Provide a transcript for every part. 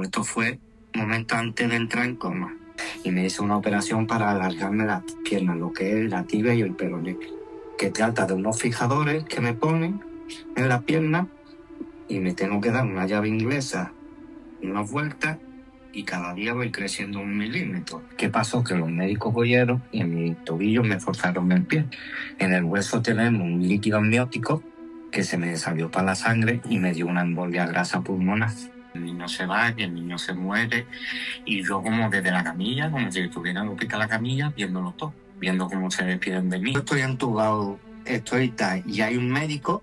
Esto fue un momento antes de entrar en coma y me hice una operación para alargarme las piernas, lo que es la tibia y el peroné, que trata de unos fijadores que me ponen en la pierna y me tengo que dar una llave inglesa, unas vueltas y cada día voy creciendo 1 milímetro. ¿Qué pasó? Que los médicos cogieron y en mi tobillo me forzaron el pie. En el hueso tenemos un líquido amniótico que se me salió para la sangre y me dio una embolia grasa pulmonar. El niño se va, que el niño se muere y yo como desde la camilla, como si estuviera en la camilla, viéndolo todo, viendo cómo se despiden de mí. Yo estoy entubado, y hay un médico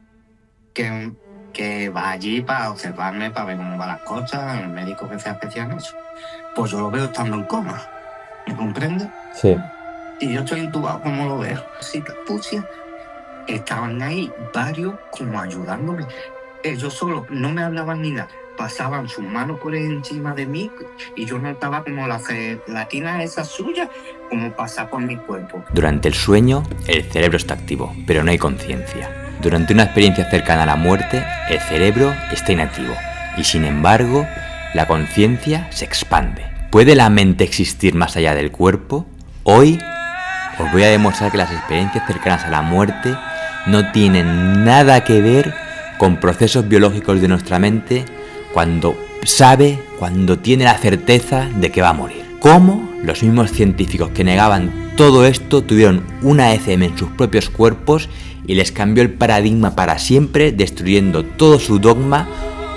que va allí para observarme, para ver cómo van las cosas, el médico que se especial en eso. Pues yo lo veo estando en coma, ¿me comprende? Sí. Y yo estoy entubado como lo veo. Sí, capucia. Estaban ahí varios como ayudándome. Ellos solo no me hablaban ni nada. Pasaban sus manos por encima de mí y yo notaba como la gelatina esa suya, como pasar por mi cuerpo. Durante el sueño, el cerebro está activo, pero no hay conciencia. Durante una experiencia cercana a la muerte, el cerebro está inactivo y, sin embargo, la conciencia se expande. ¿Puede la mente existir más allá del cuerpo? Hoy os voy a demostrar que las experiencias cercanas a la muerte no tienen nada que ver con procesos biológicos de nuestra mente cuando tiene la certeza de que va a morir. ¿Cómo los mismos científicos que negaban todo esto tuvieron una ECM en sus propios cuerpos y les cambió el paradigma para siempre, destruyendo todo su dogma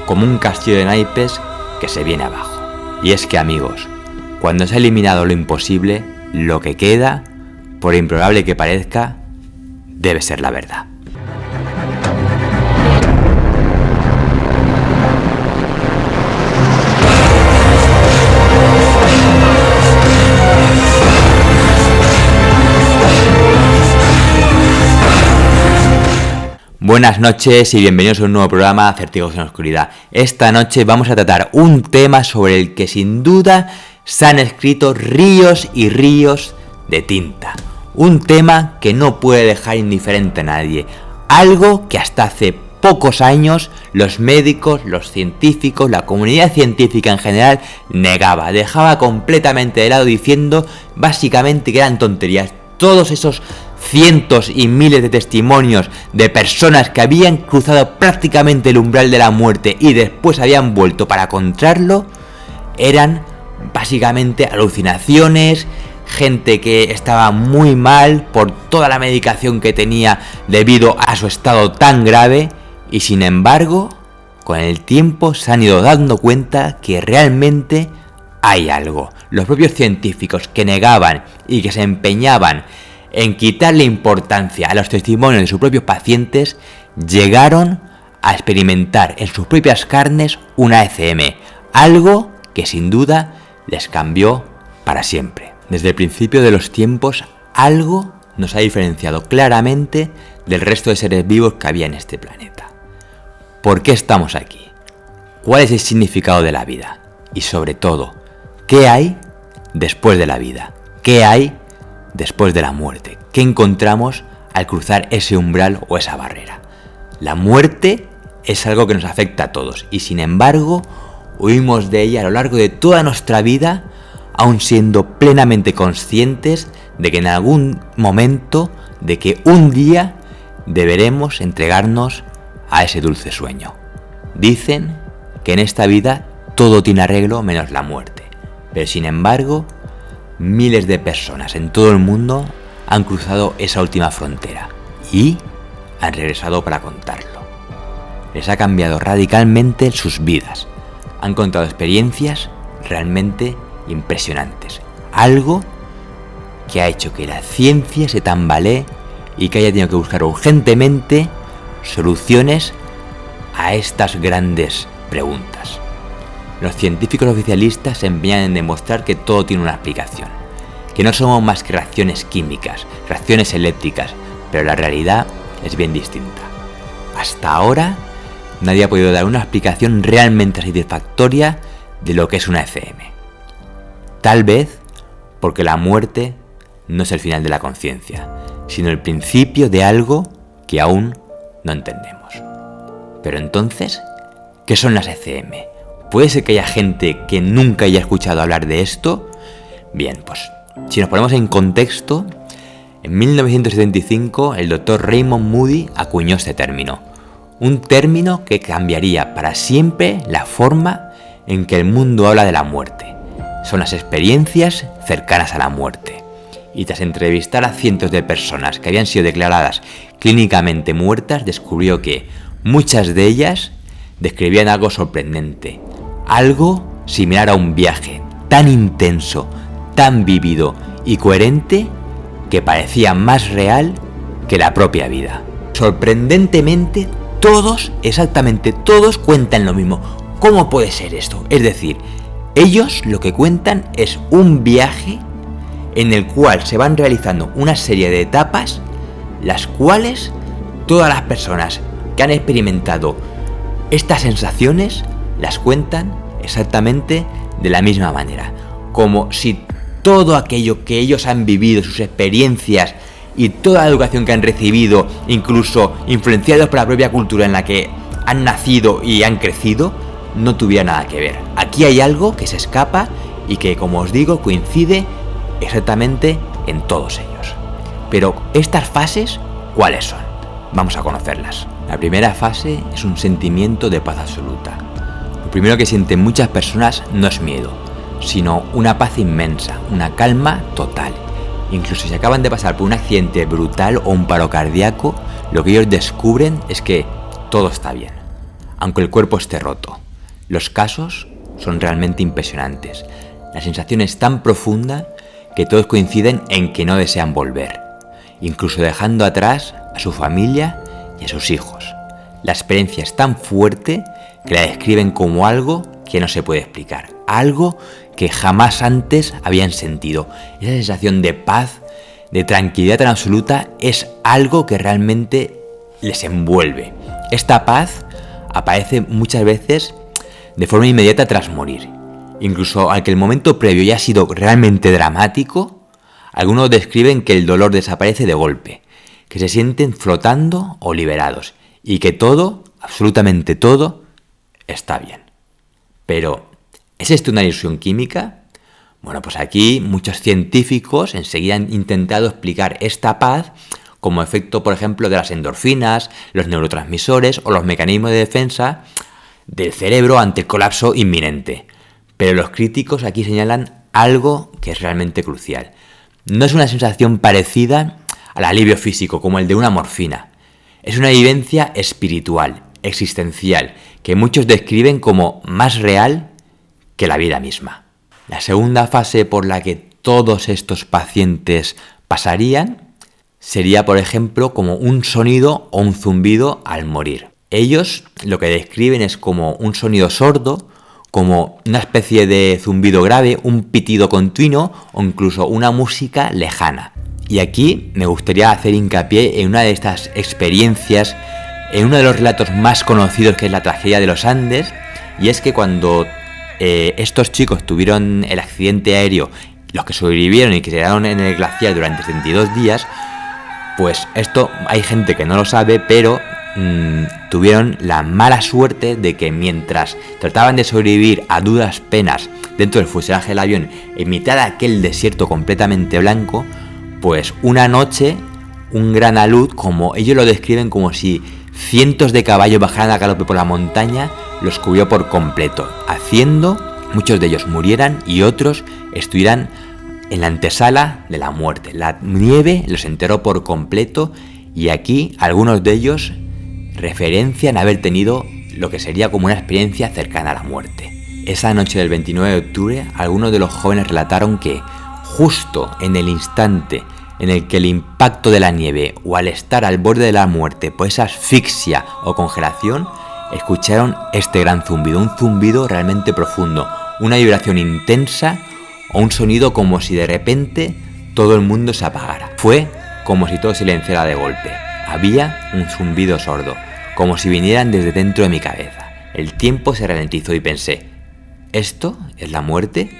como un castillo de naipes que se viene abajo? Y es que, amigos, cuando se ha eliminado lo imposible, lo que queda, por improbable que parezca, debe ser la verdad. Buenas noches y bienvenidos a un nuevo programa Acertijos en la Oscuridad. Esta noche vamos a tratar un tema sobre el que sin duda se han escrito ríos y ríos de tinta. Un tema que no puede dejar indiferente a nadie. Algo que hasta hace pocos años los médicos, los científicos, la comunidad científica en general negaba, dejaba completamente de lado diciendo básicamente que eran tonterías. Todos esos cientos y miles de testimonios de personas que habían cruzado prácticamente el umbral de la muerte y después habían vuelto para encontrarlo, eran básicamente alucinaciones, gente que estaba muy mal por toda la medicación que tenía debido a su estado tan grave, y sin embargo, con el tiempo se han ido dando cuenta que realmente hay algo. Los propios científicos que negaban y que se empeñaban en quitarle importancia a los testimonios de sus propios pacientes, llegaron a experimentar en sus propias carnes una ECM, algo que sin duda les cambió para siempre. Desde el principio de los tiempos, algo nos ha diferenciado claramente del resto de seres vivos que había en este planeta. ¿Por qué estamos aquí? ¿Cuál es el significado de la vida? Y sobre todo, ¿qué hay después de la vida? ¿Qué hay después de la muerte? ¿Qué encontramos al cruzar ese umbral o esa barrera? La muerte es algo que nos afecta a todos y sin embargo huimos de ella a lo largo de toda nuestra vida, aun siendo plenamente conscientes de que en algún momento, de que un día deberemos entregarnos a ese dulce sueño. Dicen que en esta vida todo tiene arreglo menos la muerte, pero sin embargo miles de personas en todo el mundo han cruzado esa última frontera y han regresado para contarlo. Les ha cambiado radicalmente sus vidas. Han contado experiencias realmente impresionantes. Algo que ha hecho que la ciencia se tambalee y que haya tenido que buscar urgentemente soluciones a estas grandes preguntas. Los científicos oficialistas se empeñan en demostrar que todo tiene una explicación, que no somos más que reacciones químicas, reacciones eléctricas, pero la realidad es bien distinta. Hasta ahora nadie ha podido dar una explicación realmente satisfactoria de lo que es una ECM. Tal vez porque la muerte no es el final de la conciencia, sino el principio de algo que aún no entendemos. Pero entonces, ¿qué son las ECM? ¿Puede ser que haya gente que nunca haya escuchado hablar de esto? Bien, pues si nos ponemos en contexto, en 1975 el doctor Raymond Moody acuñó este término. Un término que cambiaría para siempre la forma en que el mundo habla de la muerte. Son las experiencias cercanas a la muerte. Y tras entrevistar a cientos de personas que habían sido declaradas clínicamente muertas, descubrió que muchas de ellas describían algo sorprendente. Algo similar a un viaje tan intenso, tan vívido y coherente que parecía más real que la propia vida. Sorprendentemente, todos, exactamente todos, cuentan lo mismo. ¿Cómo puede ser esto? Es decir, ellos lo que cuentan es un viaje en el cual se van realizando una serie de etapas, las cuales todas las personas que han experimentado estas sensaciones las cuentan exactamente de la misma manera. Como si todo aquello que ellos han vivido, sus experiencias y toda la educación que han recibido, incluso influenciados por la propia cultura en la que han nacido y han crecido, no tuviera nada que ver. Aquí hay algo que se escapa y que, como os digo, coincide exactamente en todos ellos. Pero estas fases, ¿cuáles son? Vamos a conocerlas. La primera fase es un sentimiento de paz absoluta. Lo primero que sienten muchas personas no es miedo, sino una paz inmensa, una calma total. Incluso si acaban de pasar por un accidente brutal o un paro cardíaco, lo que ellos descubren es que todo está bien, aunque el cuerpo esté roto. Los casos son realmente impresionantes. La sensación es tan profunda que todos coinciden en que no desean volver, incluso dejando atrás a su familia y a sus hijos. La experiencia es tan fuerte que la describen como algo que no se puede explicar, algo que jamás antes habían sentido. Esa sensación de paz, de tranquilidad tan absoluta, es algo que realmente les envuelve. Esta paz aparece muchas veces de forma inmediata tras morir. Incluso aunque el momento previo ya ha sido realmente dramático, algunos describen que el dolor desaparece de golpe, que se sienten flotando o liberados y que todo, absolutamente todo, está bien. Pero, ¿es esto una ilusión química? Bueno, pues aquí muchos científicos enseguida han intentado explicar esta paz como efecto, por ejemplo, de las endorfinas, los neurotransmisores o los mecanismos de defensa del cerebro ante el colapso inminente. Pero los críticos aquí señalan algo que es realmente crucial. No es una sensación parecida al alivio físico como el de una morfina. Es una vivencia espiritual, existencial, que muchos describen como más real que la vida misma. La segunda fase por la que todos estos pacientes pasarían sería, por ejemplo, como un sonido o un zumbido al morir. Ellos lo que describen es como un sonido sordo, como una especie de zumbido grave, un pitido continuo o incluso una música lejana. Y aquí me gustaría hacer hincapié en una de estas experiencias, en uno de los relatos más conocidos, que es la tragedia de los Andes, y es que cuando estos chicos tuvieron el accidente aéreo, los que sobrevivieron y que se quedaron en el glaciar durante 72 días, pues esto hay gente que no lo sabe, pero tuvieron la mala suerte de que mientras trataban de sobrevivir a duras penas dentro del fuselaje del avión, en mitad de aquel desierto completamente blanco, pues una noche un gran alud, como ellos lo describen, como si cientos de caballos bajaran a galope por la montaña, los cubrió por completo, haciendo muchos de ellos murieran y otros estuvieran en la antesala de la muerte. La nieve los enterró por completo y aquí algunos de ellos referencian haber tenido lo que sería como una experiencia cercana a la muerte. Esa noche del 29 de octubre, algunos de los jóvenes relataron que justo en el instante en el que el impacto de la nieve o al estar al borde de la muerte por esa asfixia o congelación, escucharon este gran zumbido, un zumbido realmente profundo, una vibración intensa o un sonido como si de repente todo el mundo se apagara. Fue como si todo se silenciara de golpe. Había un zumbido sordo, como si vinieran desde dentro de mi cabeza. El tiempo se ralentizó y pensé, ¿esto es la muerte?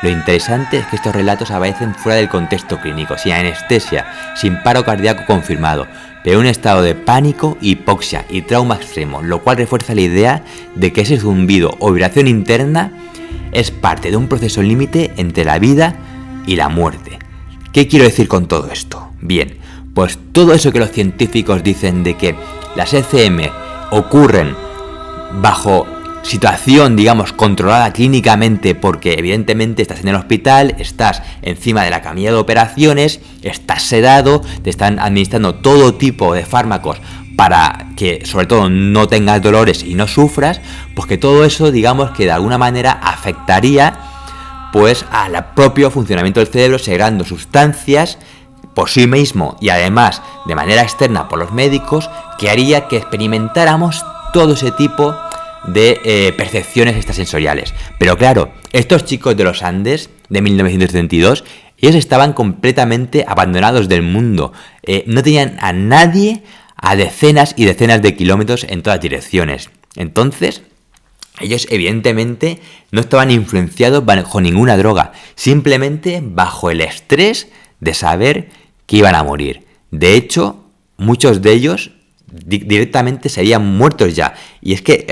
Lo interesante es que estos relatos aparecen fuera del contexto clínico, sin anestesia, sin paro cardíaco confirmado, pero en un estado de pánico, hipoxia y trauma extremo, lo cual refuerza la idea de que ese zumbido o vibración interna es parte de un proceso límite entre la vida y la muerte. ¿Qué quiero decir con todo esto? Bien, pues todo eso que los científicos dicen de que las ECM ocurren bajo situación, digamos, controlada clínicamente, porque evidentemente estás en el hospital, estás encima de la camilla de operaciones, estás sedado, te están administrando todo tipo de fármacos para que sobre todo no tengas dolores y no sufras, pues que todo eso, digamos, que de alguna manera afectaría pues al propio funcionamiento del cerebro, segregando sustancias por sí mismo y además de manera externa por los médicos, que haría que experimentáramos todo ese tipo de percepciones extrasensoriales. Pero claro, estos chicos de los Andes de 1972, ellos estaban completamente abandonados del mundo, no tenían a nadie a decenas y decenas de kilómetros en todas direcciones. Entonces, ellos evidentemente no estaban influenciados bajo ninguna droga, simplemente bajo el estrés de saber que iban a morir. De hecho, muchos de ellos directamente serían muertos ya. Y es que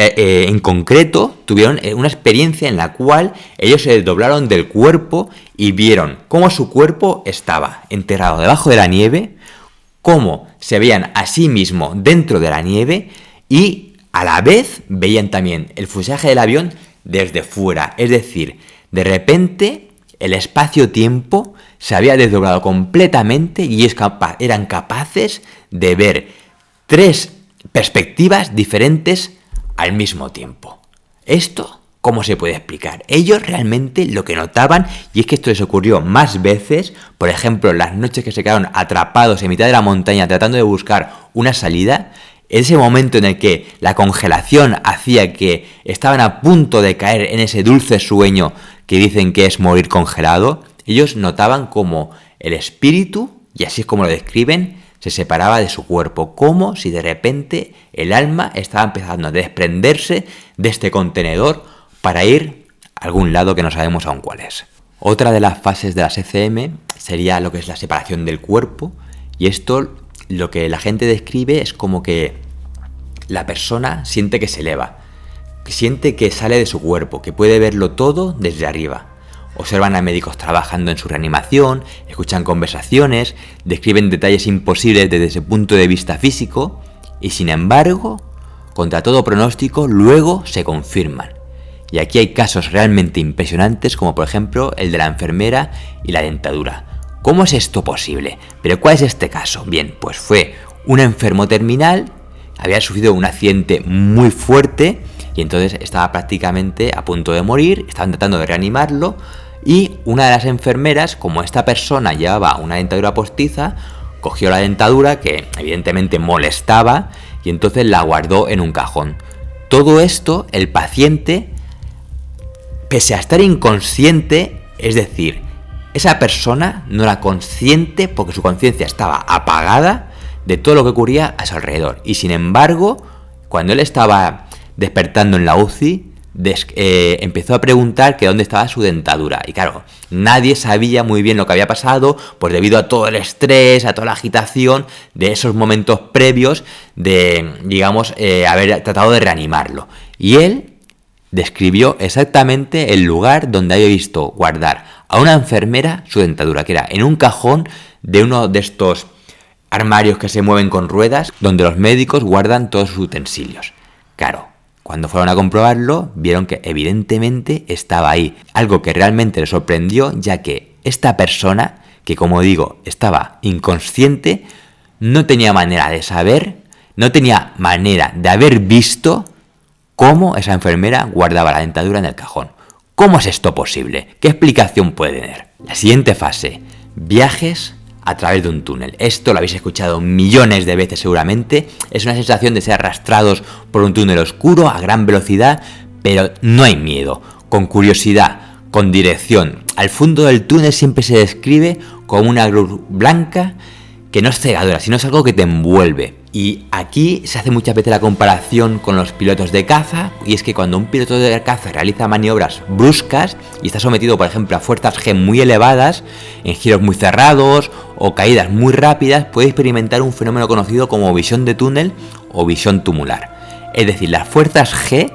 en concreto tuvieron una experiencia en la cual ellos se desdoblaron del cuerpo y vieron cómo su cuerpo estaba enterrado debajo de la nieve, cómo se veían a sí mismos dentro de la nieve y a la vez veían también el fuselaje del avión desde fuera. Es decir, de repente el espacio-tiempo se había desdoblado completamente y eran capaces de ver 3 perspectivas diferentes al mismo tiempo. ¿Esto cómo se puede explicar? Ellos realmente lo que notaban, y es que esto les ocurrió más veces, por ejemplo, las noches que se quedaron atrapados en mitad de la montaña tratando de buscar una salida, ese momento en el que la congelación hacía que estaban a punto de caer en ese dulce sueño que dicen que es morir congelado, ellos notaban como el espíritu, y así es como lo describen, se separaba de su cuerpo, como si de repente el alma estaba empezando a desprenderse de este contenedor para ir a algún lado que no sabemos aún cuál es. Otra de las fases de las ECM sería lo que es la separación del cuerpo, y esto lo que la gente describe es como que la persona siente que se eleva, que siente que sale de su cuerpo, que puede verlo todo desde arriba. Observan a médicos trabajando en su reanimación, escuchan conversaciones, describen detalles imposibles desde ese punto de vista físico y sin embargo, contra todo pronóstico, luego se confirman. Y aquí hay casos realmente impresionantes como por ejemplo el de la enfermera y la dentadura. ¿Cómo es esto posible? ¿Pero cuál es este caso? Bien, pues fue un enfermo terminal, había sufrido un accidente muy fuerte y entonces estaba prácticamente a punto de morir, estaban tratando de reanimarlo y una de las enfermeras, como esta persona llevaba una dentadura postiza, cogió la dentadura que evidentemente molestaba y entonces la guardó en un cajón. Todo esto, el paciente, pese a estar inconsciente, es decir, esa persona no era consciente porque su conciencia estaba apagada de todo lo que ocurría a su alrededor. Y sin embargo, cuando él estaba despertando en la UCI, empezó a preguntar que dónde estaba su dentadura. Y claro, nadie sabía muy bien lo que había pasado, pues debido a todo el estrés, a toda la agitación de esos momentos previos de, digamos, haber tratado de reanimarlo. Y él describió exactamente el lugar donde había visto guardar a una enfermera su dentadura, que era en un cajón de uno de estos armarios que se mueven con ruedas, donde los médicos guardan todos sus utensilios. Claro, cuando fueron a comprobarlo, vieron que evidentemente estaba ahí. Algo que realmente les sorprendió, ya que esta persona, que como digo, estaba inconsciente, no tenía manera de saber, no tenía manera de haber visto cómo esa enfermera guardaba la dentadura en el cajón. ¿Cómo es esto posible? ¿Qué explicación puede tener? La siguiente fase, viajes a través de un túnel. Esto lo habéis escuchado millones de veces seguramente. Es una sensación de ser arrastrados por un túnel oscuro a gran velocidad, pero no hay miedo. Con curiosidad, con dirección. Al fondo del túnel siempre se describe como una luz blanca que no es cegadora, sino es algo que te envuelve. Y aquí se hace muchas veces la comparación con los pilotos de caza, y es que cuando un piloto de caza realiza maniobras bruscas y está sometido, por ejemplo, a fuerzas G muy elevadas, en giros muy cerrados o caídas muy rápidas, puede experimentar un fenómeno conocido como visión de túnel o visión tumular. Es decir, las fuerzas G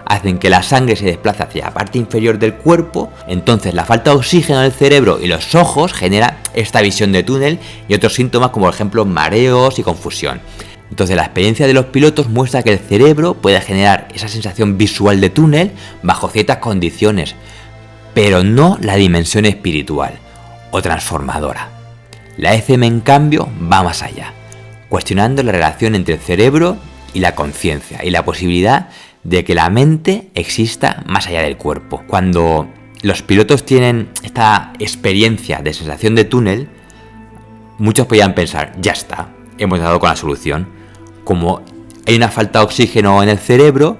hacen que la sangre se desplace hacia la parte inferior del cuerpo, entonces la falta de oxígeno en el cerebro y los ojos genera esta visión de túnel y otros síntomas como por ejemplo mareos y confusión. Entonces la experiencia de los pilotos muestra que el cerebro puede generar esa sensación visual de túnel bajo ciertas condiciones, pero no la dimensión espiritual o transformadora. La ECM en cambio va más allá, cuestionando la relación entre el cerebro y la conciencia y la posibilidad de que la mente exista más allá del cuerpo. Cuando los pilotos tienen esta experiencia de sensación de túnel, muchos podrían pensar, ya está, hemos dado con la solución. Como hay una falta de oxígeno en el cerebro,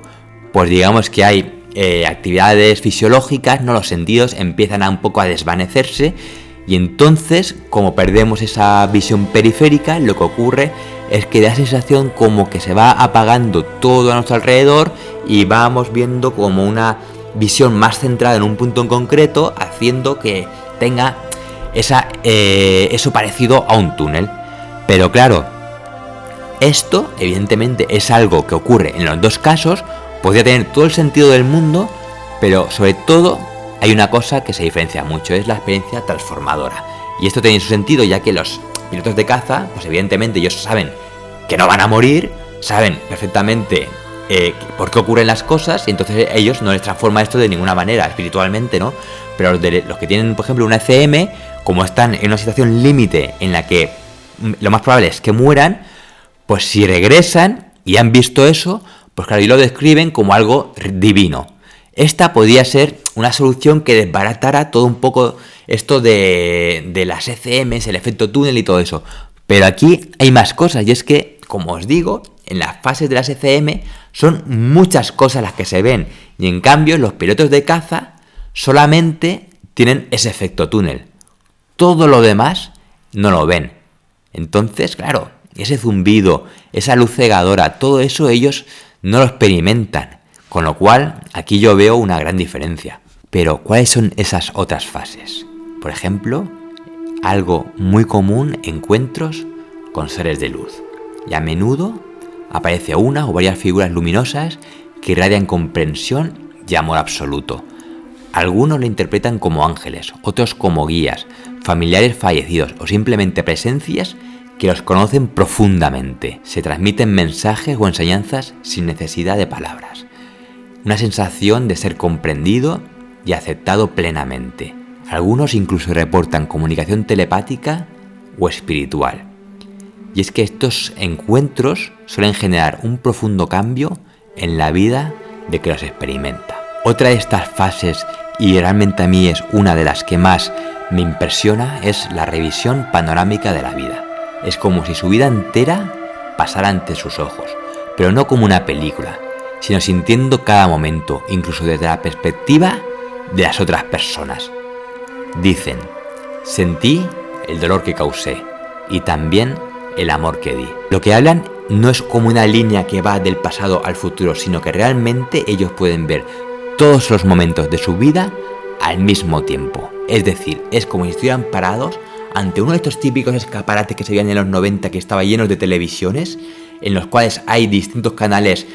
pues digamos que hay actividades fisiológicas, ¿no? Los sentidos empiezan a un poco a desvanecerse y entonces, como perdemos esa visión periférica, lo que ocurre es que da sensación como que se va apagando todo a nuestro alrededor y vamos viendo como una visión más centrada en un punto en concreto, haciendo que tenga eso parecido a un túnel. Pero claro, esto evidentemente es algo que ocurre en los dos casos, podría tener todo el sentido del mundo, pero sobre todo hay una cosa que se diferencia mucho, es la experiencia transformadora. Y esto tiene su sentido, ya que los pilotos de caza, pues evidentemente ellos saben que no van a morir, saben perfectamente por qué ocurren las cosas, y entonces ellos no les transforma esto de ninguna manera, espiritualmente, ¿no? Pero los que tienen, por ejemplo, una ECM, como están en una situación límite en la que lo más probable es que mueran, pues si regresan y han visto eso, pues claro, y lo describen como algo divino. Esta podría ser una solución que desbaratara todo un poco esto de las ECMs, el efecto túnel y todo eso. Pero aquí hay más cosas, y es que, como os digo, en las fases de las ECM son muchas cosas las que se ven, y en cambio los pilotos de caza solamente tienen ese efecto túnel. Todo lo demás no lo ven. Entonces, claro, ese zumbido, esa luz cegadora, todo eso ellos no lo experimentan. Con lo cual, aquí yo veo una gran diferencia. Pero, ¿cuáles son esas otras fases? Por ejemplo, algo muy común, encuentros con seres de luz. Y a menudo aparece una o varias figuras luminosas que irradian comprensión y amor absoluto. Algunos lo interpretan como ángeles, otros como guías, familiares fallecidos o simplemente presencias que los conocen profundamente. Se transmiten mensajes o enseñanzas sin necesidad de palabras. Una sensación de ser comprendido y aceptado plenamente. Algunos incluso reportan comunicación telepática o espiritual. Y es que estos encuentros suelen generar un profundo cambio en la vida de que los experimenta. Otra de estas fases, y realmente a mí es una de las que más me impresiona, es la revisión panorámica de la vida. Es como si su vida entera pasara ante sus ojos, pero no como una película, sino sintiendo cada momento, incluso desde la perspectiva de las otras personas. Dicen, sentí el dolor que causé y también el amor que di. Lo que hablan no es como una línea que va del pasado al futuro, sino que realmente ellos pueden ver todos los momentos de su vida al mismo tiempo. Es decir, es como si estuvieran parados ante uno de estos típicos escaparates que se veían en los 90, que estaba llenos de televisiones, en los cuales hay distintos canales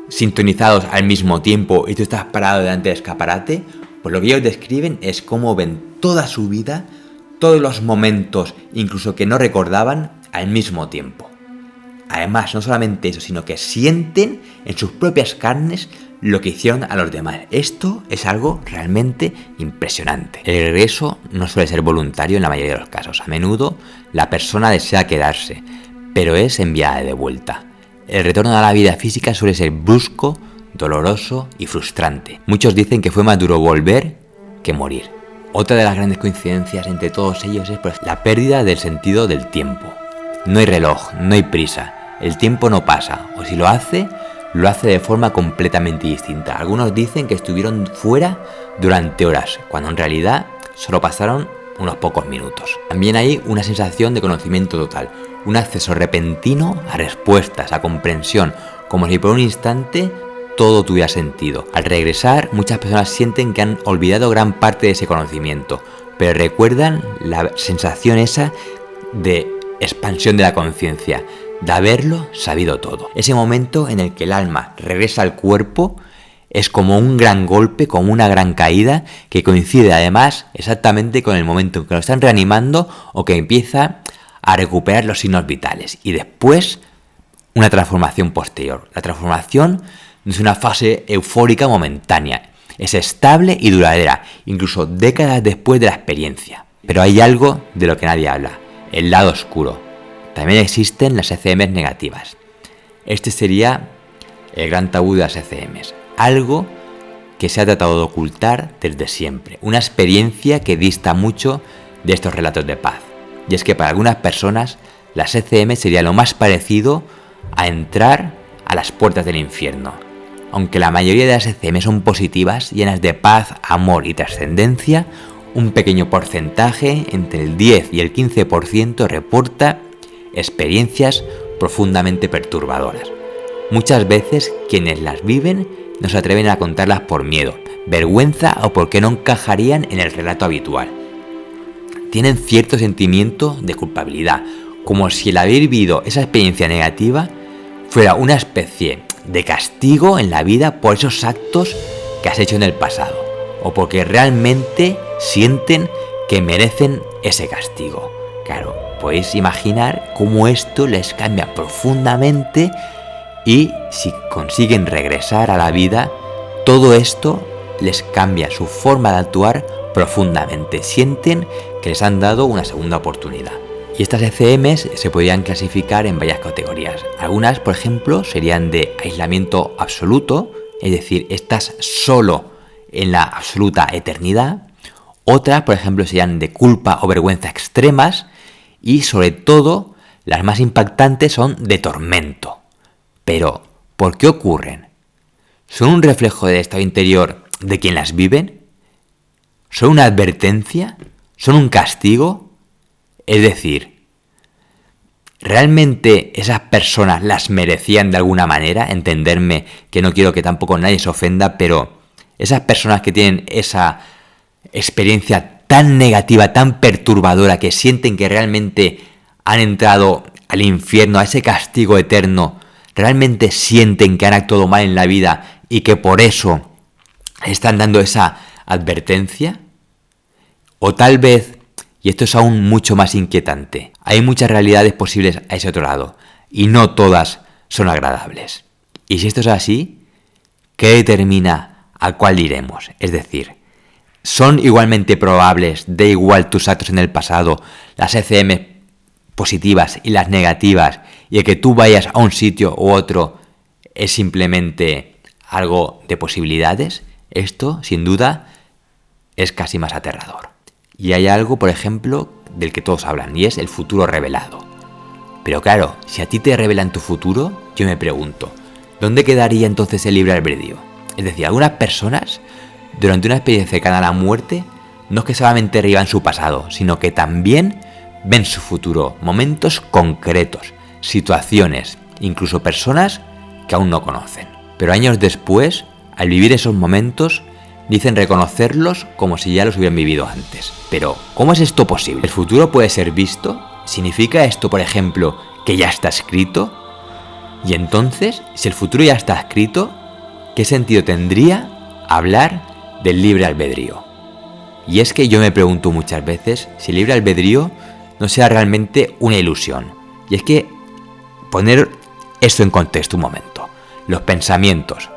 sintonizados al mismo tiempo y tú estás parado delante del escaparate. Pues lo que ellos describen es cómo ven toda su vida, todos los momentos, incluso que no recordaban, al mismo tiempo. Además, no solamente eso, sino que sienten en sus propias carnes lo que hicieron a los demás. Esto es algo realmente impresionante. El regreso no suele ser voluntario en la mayoría de los casos. A menudo la persona desea quedarse, pero es enviada de vuelta. El retorno a la vida física suele ser brusco, doloroso y frustrante. Muchos dicen que fue más duro volver que morir. Otra de las grandes coincidencias entre todos ellos es pues, la pérdida del sentido del tiempo. No hay reloj, no hay prisa, el tiempo no pasa, o si lo hace de forma completamente distinta. Algunos dicen que estuvieron fuera durante horas, cuando en realidad solo pasaron unos pocos minutos. También hay una sensación de conocimiento total, un acceso repentino a respuestas, a comprensión, como si por un instante todo tuviera sentido. Al regresar, muchas personas sienten que han olvidado gran parte de ese conocimiento, pero recuerdan la sensación esa de expansión de la conciencia, de haberlo sabido todo. Ese momento en el que el alma regresa al cuerpo es como un gran golpe, como una gran caída, que coincide además exactamente con el momento en que lo están reanimando o que empieza a recuperar los signos vitales. Y después, una transformación posterior. La transformación no es una fase eufórica momentánea, es estable y duradera, incluso décadas después de la experiencia. Pero hay algo de lo que nadie habla, el lado oscuro. También existen las ECMs negativas. Este sería el gran tabú de las ECMs. Algo que se ha tratado de ocultar desde siempre. Una experiencia que dista mucho de estos relatos de paz. Y es que para algunas personas las ECM sería lo más parecido a entrar a las puertas del infierno. Aunque la mayoría de las ECM son positivas, llenas de paz, amor y trascendencia, un pequeño porcentaje, entre el 10 y el 15%, reporta experiencias profundamente perturbadoras. Muchas veces quienes las viven no se atreven a contarlas por miedo, vergüenza o porque no encajarían en el relato habitual. Tienen cierto sentimiento de culpabilidad, como si el haber vivido esa experiencia negativa fuera una especie de castigo en la vida por esos actos que has hecho en el pasado, o porque realmente sienten que merecen ese castigo. Claro, podéis imaginar cómo esto les cambia profundamente. Y si consiguen regresar a la vida, todo esto les cambia su forma de actuar profundamente. Sienten que les han dado una segunda oportunidad. Y estas ECMs se podrían clasificar en varias categorías. Algunas, por ejemplo, serían de aislamiento absoluto, es decir, estás solo en la absoluta eternidad. Otras, por ejemplo, serían de culpa o vergüenza extremas. Y sobre todo, las más impactantes son de tormento. Pero, ¿por qué ocurren? ¿Son un reflejo del estado interior de quien las viven? ¿Son una advertencia? ¿Son un castigo? Es decir, ¿realmente esas personas las merecían de alguna manera? Entenderme, que no quiero que tampoco nadie se ofenda, pero esas personas que tienen esa experiencia tan negativa, tan perturbadora, que sienten que realmente han entrado al infierno, a ese castigo eterno, ¿realmente sienten que han actuado mal en la vida y que por eso están dando esa advertencia? O tal vez, y esto es aún mucho más inquietante, hay muchas realidades posibles a ese otro lado y no todas son agradables. Y si esto es así, ¿qué determina a cuál iremos? Es decir, ¿son igualmente probables, da igual tus actos en el pasado, las ECM positivas y las negativas, y el que tú vayas a un sitio u otro es simplemente algo de posibilidades? Esto, sin duda, es casi más aterrador. Y hay algo, por ejemplo, del que todos hablan, y es el futuro revelado. Pero claro, si a ti te revelan tu futuro, yo me pregunto, ¿dónde quedaría entonces el libre albedrío? Es decir, algunas personas, durante una experiencia cercana a la muerte, no es que solamente revivan su pasado, sino que también ven su futuro, momentos concretos, situaciones, incluso personas que aún no conocen. Pero años después, al vivir esos momentos, dicen reconocerlos como si ya los hubieran vivido antes. Pero, ¿cómo es esto posible? ¿El futuro puede ser visto? ¿Significa esto, por ejemplo, que ya está escrito? Y entonces, si el futuro ya está escrito, ¿qué sentido tendría hablar del libre albedrío? Y es que yo me pregunto muchas veces si el libre albedrío no sea realmente una ilusión. Y es que poner esto en contexto un momento. Los pensamientos.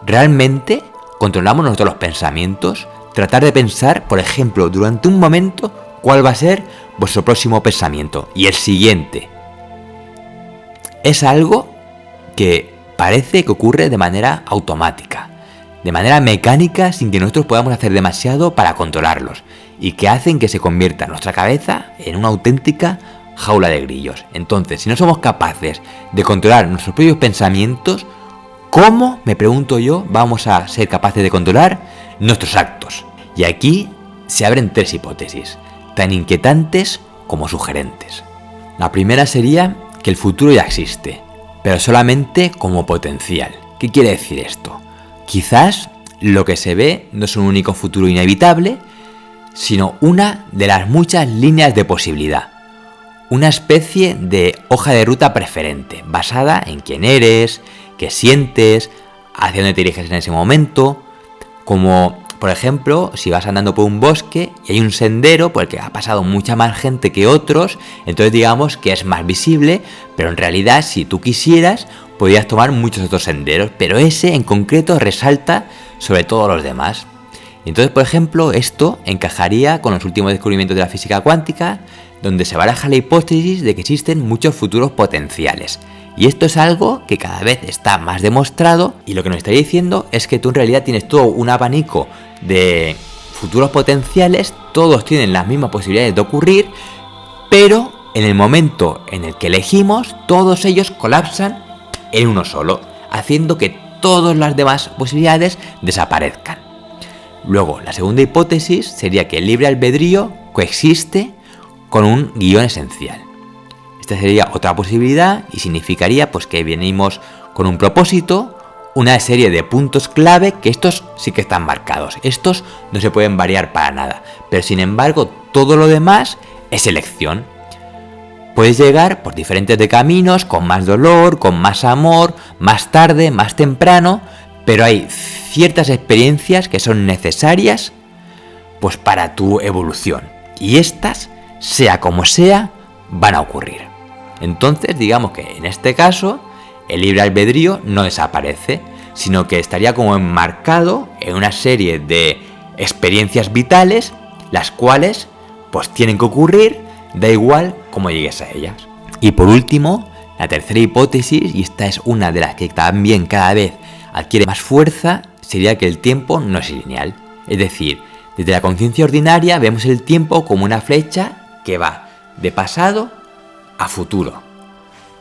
¿Realmente controlamos nosotros los pensamientos? Tratar de pensar, por ejemplo, durante un momento, cuál va a ser vuestro próximo pensamiento y el siguiente. Es algo que parece que ocurre de manera automática, de manera mecánica, sin que nosotros podamos hacer demasiado para controlarlos, y que hacen que se convierta nuestra cabeza en una auténtica jaula de grillos. Entonces, si no somos capaces de controlar nuestros propios pensamientos, ¿cómo, me pregunto yo, vamos a ser capaces de controlar nuestros actos? Y aquí se abren tres hipótesis tan inquietantes como sugerentes. La primera sería que el futuro ya existe, pero solamente como potencial. ¿Qué quiere decir esto? Quizás lo que se ve no es un único futuro inevitable, sino una de las muchas líneas de posibilidad. Una especie de hoja de ruta preferente, basada en quién eres, qué sientes, hacia dónde te diriges en ese momento. Como, por ejemplo, si vas andando por un bosque y hay un sendero por el que ha pasado mucha más gente que otros, entonces digamos que es más visible, pero en realidad si tú quisieras, podrías tomar muchos otros senderos, pero ese en concreto resalta sobre todos los demás. Entonces, por ejemplo, esto encajaría con los últimos descubrimientos de la física cuántica, donde se baraja la hipótesis de que existen muchos futuros potenciales. Y esto es algo que cada vez está más demostrado, y lo que nos está diciendo es que tú en realidad tienes todo un abanico de futuros potenciales, todos tienen las mismas posibilidades de ocurrir, pero en el momento en el que elegimos, todos ellos colapsan en uno solo, haciendo que todas las demás posibilidades desaparezcan. Luego, la segunda hipótesis sería que el libre albedrío coexiste con un guión esencial. Esta sería otra posibilidad y significaría pues que venimos con un propósito, una serie de puntos clave que estos sí que están marcados. Estos no se pueden variar para nada, pero sin embargo todo lo demás es elección. Puedes llegar por diferentes de caminos, con más dolor, con más amor, más tarde, más temprano, pero hay ciertas experiencias que son necesarias pues para tu evolución. Y estas, sea como sea, van a ocurrir. Entonces, digamos que en este caso, el libre albedrío no desaparece, sino que estaría como enmarcado en una serie de experiencias vitales, las cuales pues tienen que ocurrir, da igual cómo llegues a ellas. Y por último, la tercera hipótesis, y esta es una de las que también cada vez adquiere más fuerza, sería que el tiempo no es lineal. Es decir, desde la conciencia ordinaria vemos el tiempo como una flecha que va de pasado a futuro.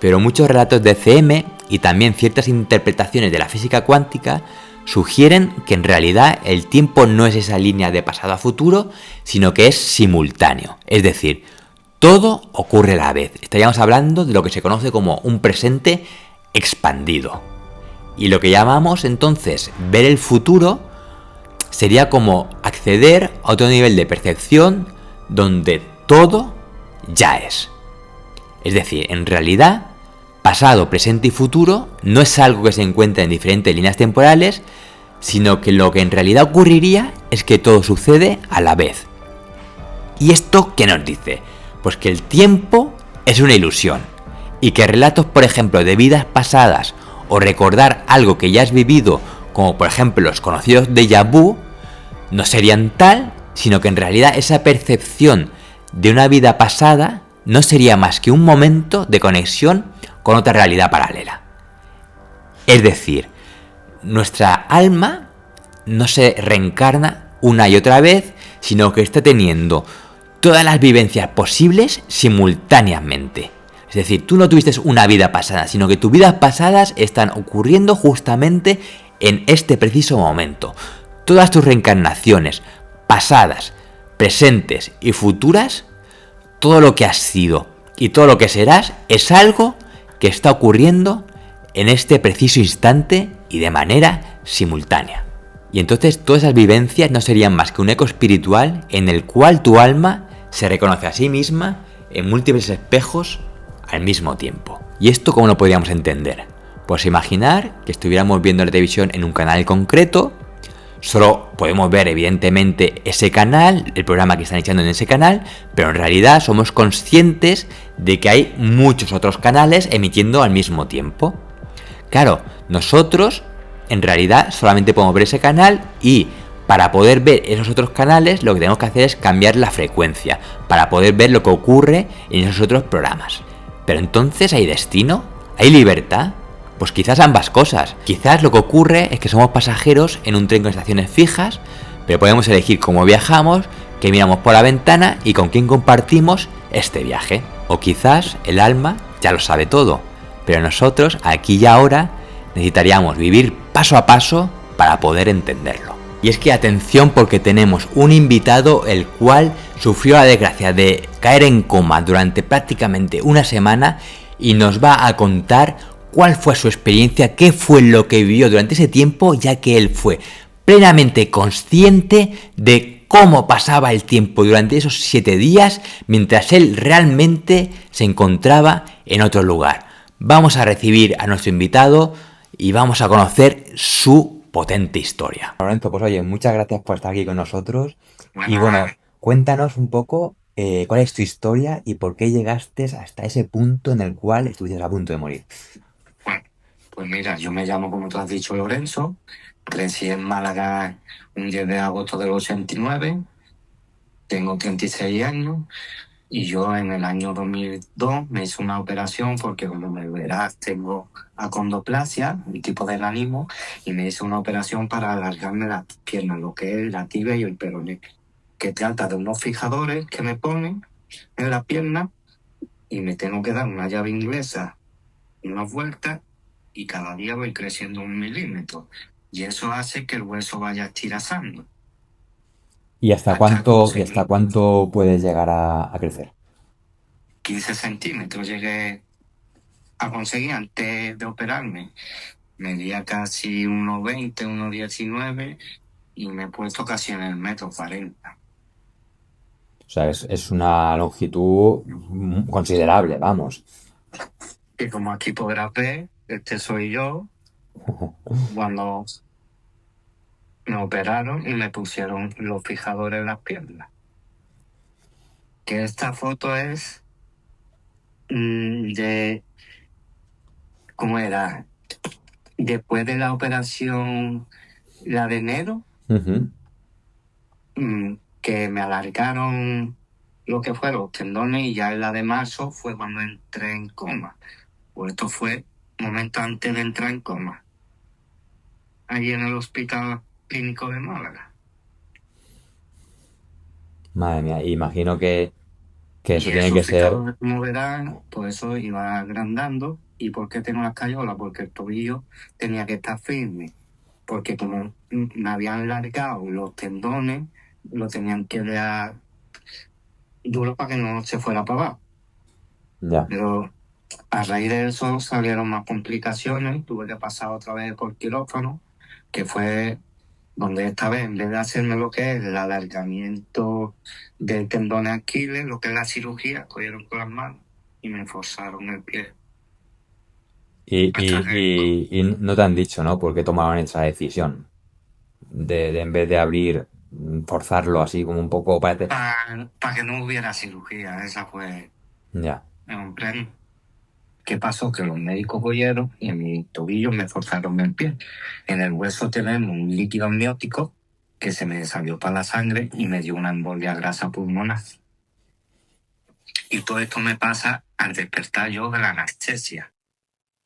Pero muchos relatos de CM y también ciertas interpretaciones de la física cuántica sugieren que en realidad el tiempo no es esa línea de pasado a futuro, sino que es simultáneo. Es decir, todo ocurre a la vez. Estaríamos hablando de lo que se conoce como un presente expandido. Y lo que llamamos entonces ver el futuro sería como acceder a otro nivel de percepción donde todo ya es. Es decir, en realidad, pasado, presente y futuro no es algo que se encuentra en diferentes líneas temporales, sino que lo que en realidad ocurriría es que todo sucede a la vez. ¿Y esto qué nos dice? Pues que el tiempo es una ilusión y que relatos, por ejemplo, de vidas pasadas o recordar algo que ya has vivido, como por ejemplo los conocidos déjà vu, no serían tal, sino que en realidad esa percepción de una vida pasada no sería más que un momento de conexión con otra realidad paralela. Es decir, nuestra alma no se reencarna una y otra vez, sino que está teniendo todas las vivencias posibles simultáneamente. Es decir, tú no tuviste una vida pasada, sino que tus vidas pasadas están ocurriendo justamente en este preciso momento. Todas tus reencarnaciones, pasadas, presentes y futuras, todo lo que has sido y todo lo que serás es algo que está ocurriendo en este preciso instante y de manera simultánea. Y entonces todas esas vivencias no serían más que un eco espiritual en el cual tu alma se reconoce a sí misma en múltiples espejos al mismo tiempo. ¿Y esto cómo lo podríamos entender? Pues imaginar que estuviéramos viendo la televisión en un canal concreto. Solo podemos ver evidentemente ese canal, el programa que están echando en ese canal, pero en realidad somos conscientes de que hay muchos otros canales emitiendo al mismo tiempo. Claro, nosotros en realidad solamente podemos ver ese canal y para poder ver esos otros canales lo que tenemos que hacer es cambiar la frecuencia para poder ver lo que ocurre en esos otros programas. Pero entonces, ¿hay destino? ¿Hay libertad? Pues quizás ambas cosas. Quizás lo que ocurre es que somos pasajeros en un tren con estaciones fijas, pero podemos elegir cómo viajamos, qué miramos por la ventana y con quién compartimos este viaje. O quizás el alma ya lo sabe todo, pero nosotros, aquí y ahora, necesitaríamos vivir paso a paso para poder entenderlo. Y es que atención, porque tenemos un invitado el cual sufrió la desgracia de caer en coma durante prácticamente una semana y nos va a contar cuál fue su experiencia, qué fue lo que vivió durante ese tiempo, ya que él fue plenamente consciente de cómo pasaba el tiempo durante esos 7 días mientras él realmente se encontraba en otro lugar. Vamos a recibir a nuestro invitado y vamos a conocer su potente historia. Lorenzo, pues oye, muchas gracias por estar aquí con nosotros. Y bueno, cuéntanos un poco cuál es tu historia y por qué llegaste hasta ese punto en el cual estuviste a punto de morir. Bueno, pues mira, yo me llamo, como tú has dicho, Lorenzo. Crecí en Málaga un 10 de agosto del 89. Tengo 36 años. Y yo en el año 2002 me hice una operación porque, como me verás, tengo acondroplasia, un tipo de enanismo, y me hice una operación para alargarme las piernas, lo que es la tibia y el peroné, que trata de unos fijadores que me ponen en la pierna y me tengo que dar una llave inglesa, una vuelta, y cada día voy creciendo 1 milímetro. Y eso hace que el hueso vaya estirazando. ¿Y hasta cuánto puedes llegar a crecer? 15 centímetros llegué a conseguir antes de operarme. Medía casi 1,20, 1,19 y me he puesto casi en el 1,40 m. O sea, es una longitud considerable, vamos. Y como aquí podrás ver, este soy yo cuando me operaron y me pusieron los fijadores en las piernas. Que esta foto es de, ¿cómo era? Después de la operación, la de enero, que me alargaron lo que fueron los tendones, y ya en la de marzo fue cuando entré en coma. Pues esto fue momento antes de entrar en coma, allí en el Hospital Clínico de Málaga. Madre mía, imagino que eso Y tiene esos que ser... fijadores, como verán, pues eso iba agrandando. ¿Y por qué tengo las cayolas? Porque el tobillo tenía que estar firme. Porque como me habían largado los tendones, lo tenían que dejar duro para que no se fuera para abajo. Ya. Pero a raíz de eso salieron más complicaciones. Tuve que pasar otra vez por quirófano, que fue donde esta vez, en vez de hacerme lo que es el alargamiento del tendón de Aquiles, lo que es la cirugía, cogieron con las manos y me forzaron el pie. Y no te han dicho, ¿no? ¿Por qué tomaron esa decisión? De en vez de abrir, forzarlo así como un poco, parece... Para que no hubiera cirugía, esa fue... Ya. Me comprendo. ¿Qué pasó? Que los médicos cogieron y en mi tobillo me forzaron el pie. En el hueso tenemos un líquido amniótico que se me salió para la sangre y me dio una embolia grasa pulmonar. Y todo esto me pasa al despertar yo de la anestesia.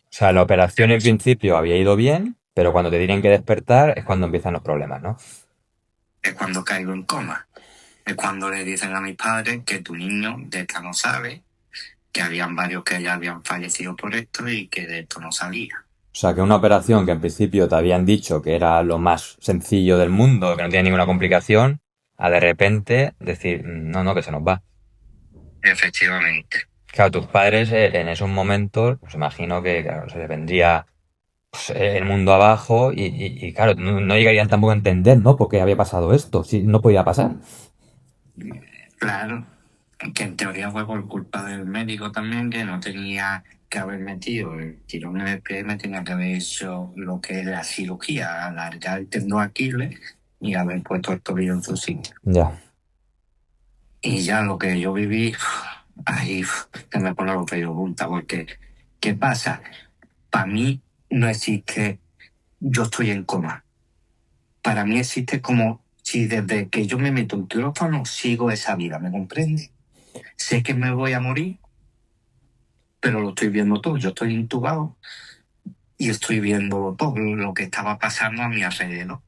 O sea, la operación en principio había ido bien, pero cuando te tienen que despertar es cuando empiezan los problemas, ¿no? Es cuando caigo en coma. Es cuando le dicen a mis padres que tu niño de esta no sabe, que habían varios que ya habían fallecido por esto y que de esto no sabía. O sea, que una operación que en principio te habían dicho que era lo más sencillo del mundo, que no tenía ninguna complicación, a de repente decir, no, no, que se nos va. Efectivamente. Claro, tus padres en esos momentos, pues imagino que claro, se les vendría pues, el mundo abajo y, claro, no llegarían tampoco a entender, ¿no? ¿Por qué había pasado esto? Si no podía pasar. Claro, que en teoría fue por culpa del médico también, que no tenía que haber metido el tirón en el pie, me tenía que haber hecho lo que es la cirugía, alargar el tendón de Aquiles y haber puesto el tobillo en su sitio. Ya. Y ya lo que yo viví, ahí se me pone los pelos de punta, porque ¿qué pasa? Para mí no existe yo estoy en coma. Para mí existe como si desde que yo me meto en quirófano sigo esa vida, ¿me comprende? Sé que me voy a morir, pero lo estoy viendo todo. Yo estoy intubado y estoy viendo todo lo que estaba pasando a mi alrededor.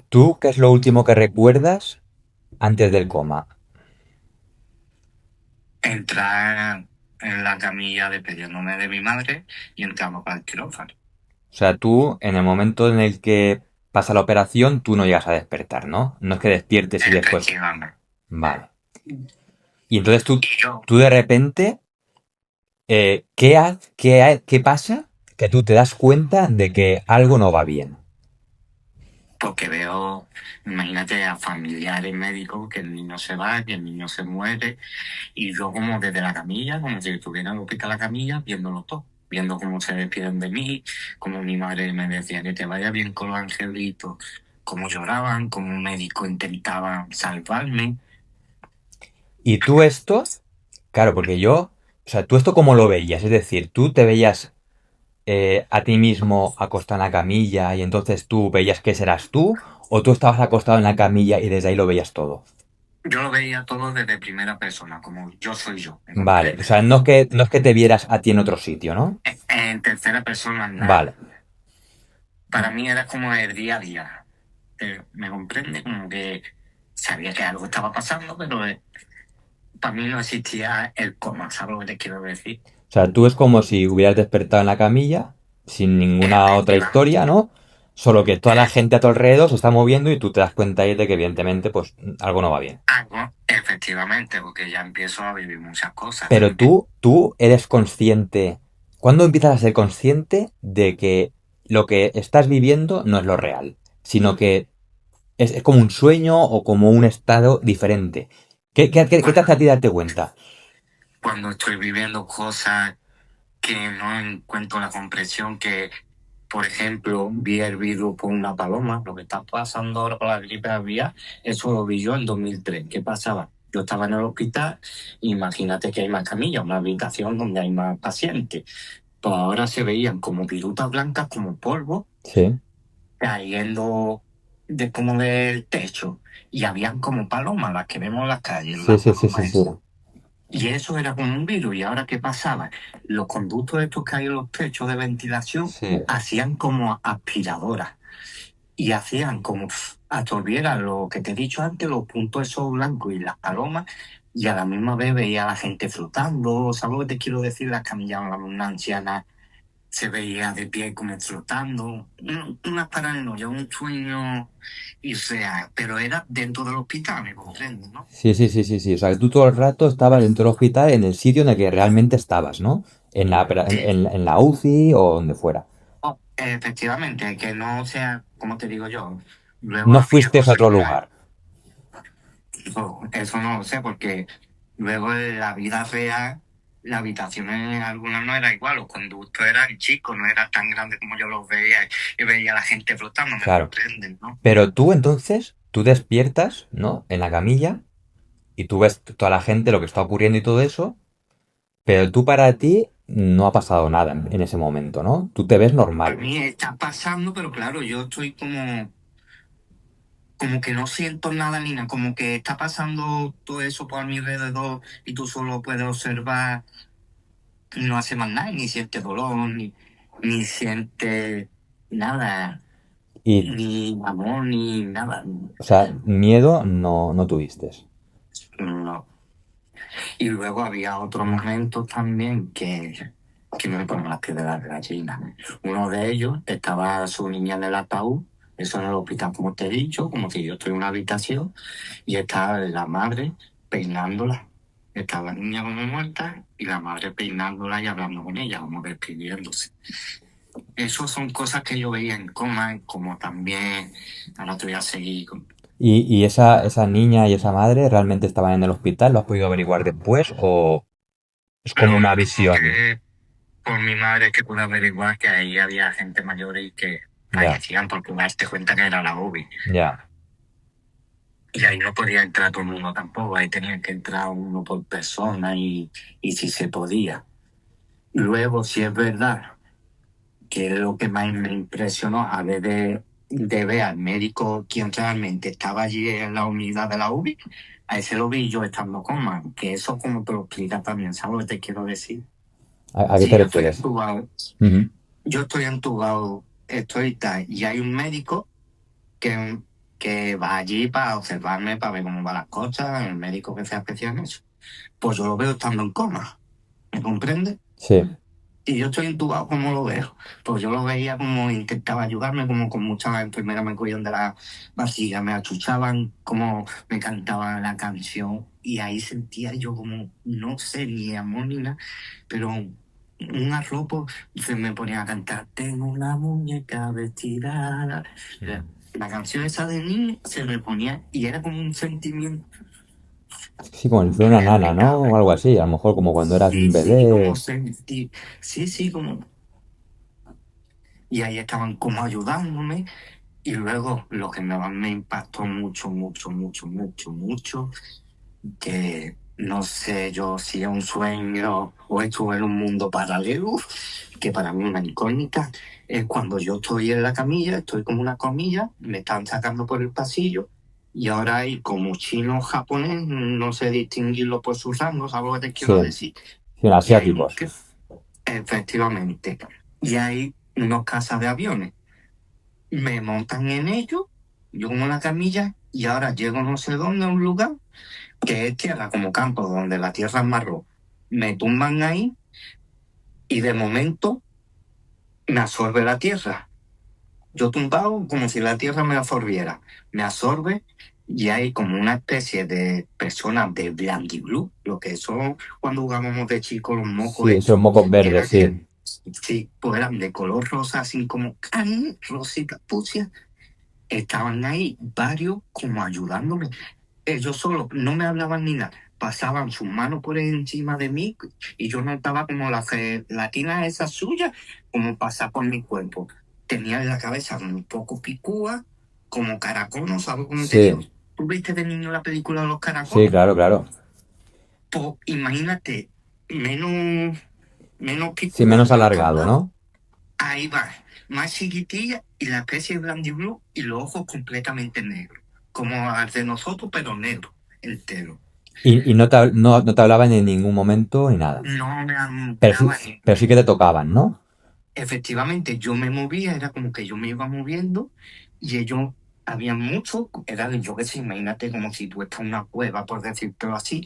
¿Tú qué es lo último que recuerdas antes del coma? Entrar en la camilla despidiéndome de mi madre y entramos para el quirófano. O sea, tú en el momento en el que pasa la operación, tú no llegas a despertar, ¿no? No es que despiertes y después... Efectivamente. Vale. Y entonces tú, Y yo, tú de repente, ¿qué pasa? Que tú te das cuenta de que algo no va bien. porque veo, imagínate a familiares médicos que el niño se va, que el niño se muere, y yo como desde la camilla, como si estuviera en el hospital la camilla, viéndolo todo, viendo cómo se despiden de mí, como mi madre me decía que te vaya bien con los angelitos, cómo lloraban, como un médico intentaba salvarme. Y tú esto, claro, porque yo, o sea, tú esto cómo lo veías, es decir, tú te veías a ti mismo acostado en la camilla y entonces tú veías que ese eras tú, o tú estabas acostado en la camilla y desde ahí lo veías todo. Yo lo veía todo desde primera persona, como yo soy yo, ¿me Vale, o comprendes? sea, no es que te vieras a ti en otro sitio, ¿no? En tercera persona, nada. Vale. Para mí era como el día a día. ¿Me comprende? Como que sabía que algo estaba pasando, pero para mí no existía el coma, ¿sabes lo que te quiero decir? O sea, tú es como si hubieras despertado en la camilla sin ninguna otra Efectivamente. historia, ¿no? Solo que toda la gente a tu alrededor se está moviendo y tú te das cuenta ahí de que evidentemente pues algo no va bien. Algo, efectivamente, porque ya empiezo a vivir muchas cosas. Pero tú eres consciente. ¿Cuándo empiezas a ser consciente de que lo que estás viviendo no es lo real? Sino que es como un sueño o como un estado diferente. ¿Qué te hace a ti darte cuenta? Cuando estoy viviendo cosas que no encuentro la comprensión, que, por ejemplo, vi el virus por una paloma, lo que está pasando ahora con la gripe aviar, eso lo vi yo en 2003. ¿Qué pasaba? Yo estaba en el hospital, imagínate que hay más camillas, una habitación donde hay más pacientes. Pues ahora se veían como virutas blancas, como polvo, Sí, cayendo como del techo. Y habían como palomas, las que vemos en las calles, sí, las sí, sí, sí, palomas sí. esas. Y eso era como un virus. ¿Y ahora qué pasaba? Los conductos estos que hay en los techos de ventilación Sí. hacían como aspiradoras y hacían como absorbieran lo que te he dicho antes, los puntos esos blancos y las palomas, y a la misma vez veía a la gente flotando. ¿Sabes lo que te quiero decir? Las camillas, una anciana se veía de pie como flotando. Una paranoia, un sueño, y o sea, pero era dentro del hospital, ¿me comprendes, no? Sí, sí, sí, sí, sí. O sea, que tú todo el rato estabas dentro del hospital en el sitio en el que realmente estabas, ¿no? Sí. En la UCI o donde fuera. Oh, efectivamente, que no sea, como te digo yo, luego No había fuiste a cosas otro como lugar. eso no lo sé, porque luego en la vida real, la habitación en algunas no era igual, los conductos eran chicos, no era tan grande como yo los veía y veía a la gente flotando, me Claro. comprenden, ¿no? Pero tú entonces, tú despiertas, ¿no? En la camilla y tú ves toda la gente, lo que está ocurriendo y todo eso, pero tú para ti no ha pasado nada en ese momento, ¿no? Tú te ves A normal. mí está pasando, pero claro, yo estoy como que no siento nada ni nada, como que está pasando todo eso por mi alrededor y tú solo puedes observar y no hace más nada, ni siente dolor, ni siente nada, Y, ni amor, ni nada. o sea, miedo no tuviste. No. Y luego había otros momentos también que me ponen las piedras de gallina. Uno de ellos estaba su niña en el ataúd, eso en el hospital, como te he dicho, como que yo estoy en una habitación, y estaba la madre peinándola. Estaba la niña como muerta y la madre peinándola y hablando con ella, como despidiéndose. Esas son cosas que yo veía en coma, como también, ahora te voy a seguir. ¿Y esa niña y esa madre realmente estaban en el hospital? ¿Lo has podido averiguar después o es como Lo una único visión? que por mi madre que pude averiguar que ahí había gente mayor y que Ya, fallecían porque me diste cuenta que era la UBI. ya. Y ahí no podía entrar todo el mundo tampoco, ahí tenían que entrar uno por persona y si se podía. Luego, si es verdad, que es lo que más me impresionó, a ver de ver al médico quien realmente estaba allí en la unidad de la UBI, a ese lo vi yo estando coma, que eso como te lo explica también, ¿sabes lo que te quiero decir? ¿A qué te Si yo estoy refieres? entubado, Ujú. yo estoy entubado, estoy tal, y hay un médico que, que va allí para observarme, para ver cómo van las cosas, el médico que sea especial en eso. Pues yo lo veo estando en coma, ¿me comprende? Sí. Y yo estoy intubado como lo veo. Pues yo lo veía como intentaba ayudarme, como con muchas enfermeras me cogían de la vajilla, me achuchaban, como me cantaban la canción. Y ahí sentía yo como, no sé, ni amor ni nada, pero un arropo se me ponía a cantar, tengo una muñeca vestida. La canción esa de niño se me ponía y era como un sentimiento Sí, como si fuera una nana, ¿no? O inexplicable. algo así. A lo mejor como cuando eras un Sí, sí, como bebé. sentir, sí, sí, como y ahí estaban como ayudándome. Y luego lo que me impactó mucho, mucho, mucho, mucho, mucho, que no sé yo si es un sueño o estuve en un mundo paralelo, que para mí es una incógnita, es cuando yo estoy en la camilla, estoy como una comilla, me están sacando por el pasillo y ahora hay como chino o japonés, no sé distinguirlo por sus rangos, ¿sabes lo que te quiero Sí, decir? sí, Y hay asiáticos. efectivamente, y hay unos cazas de aviones me montan en ello, yo como una camilla, y ahora llego no sé dónde, a un lugar que es tierra como campo, donde la tierra es marrón. Me tumban ahí y de momento me absorbe la tierra. Yo tumbado como si la tierra me absorbiera. Me absorbe y hay como una especie de personas de blandiblue, lo que son cuando jugábamos de chicos los mocos Sí, esos estos, mocos que verdes, eran, sí. sí, pues eran de color rosa, así como carne, rosita, pucia. Estaban ahí varios como ayudándome. Ellos solo no me hablaban ni nada. Pasaban sus manos por encima de mí y yo notaba como la gelatina esa suya, como pasar por mi cuerpo. Tenía la cabeza un poco picúa, como caracol, ¿no sabes cómo te digo? Sí, ¿Tú viste de niño la película de los sí, caracoles? claro, claro. Pues imagínate, menos, menos Sí, picúa menos por todos alargado, lados. ¿no? Ahí va, más chiquitilla y la especie de Blandy Blue y los ojos completamente negros, como al de nosotros, pero negro, entero. Y no te hablaban en ningún momento ni nada. No me Pero sí, hablaba ni. pero sí que te tocaban, ¿no? Efectivamente, yo me movía, era como que yo me iba moviendo y ellos, había mucho, era yo que sé, imagínate como si tú estás en una cueva, por decirlo así,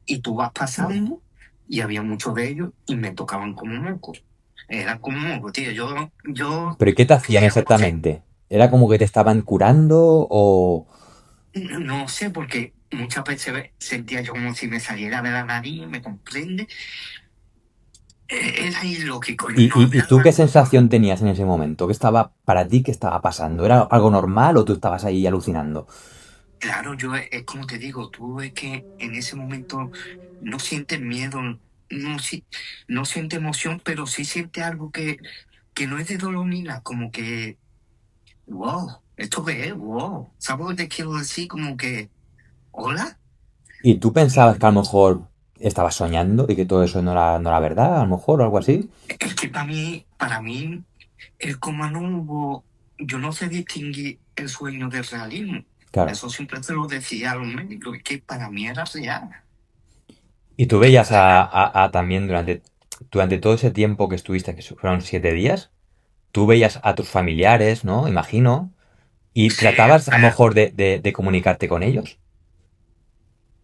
y tú vas pasando y había muchos de ellos y me tocaban como mocos. Era como moco, tío. Yo Pero ¿y qué te hacían tenía como que exactamente? ¿Era como que te estaban curando o...? no sé, porque muchas veces sentía yo como si me saliera de la nariz, ¿me comprende? Era ilógico, ¿Y, no y, y tú hablaba. qué sensación tenías en ese momento? ¿Qué estaba para ti, qué estaba pasando? ¿Era algo normal o tú estabas ahí alucinando? Claro, yo es como te digo, tú es que en ese momento no sientes miedo, no, no sientes emoción, pero sí sientes algo que no es de dolor ni nada, como que, wow, ¿esto qué es? Wow, ¿sabes lo que te quiero decir? Como que, hola. ¿Y tú pensabas que a lo mejor estabas soñando y que todo eso no era verdad, a lo mejor, o algo así? Es que para mí, el coma no hubo, yo no sé distinguir el sueño del realismo. Claro. Eso siempre se lo decía a los médicos, es que para mí era real. ¿Y tú veías también durante todo ese tiempo que estuviste, que fueron 7 días, tú veías a tus familiares, ¿no? Imagino, y Sí, tratabas a lo mejor de comunicarte con ellos?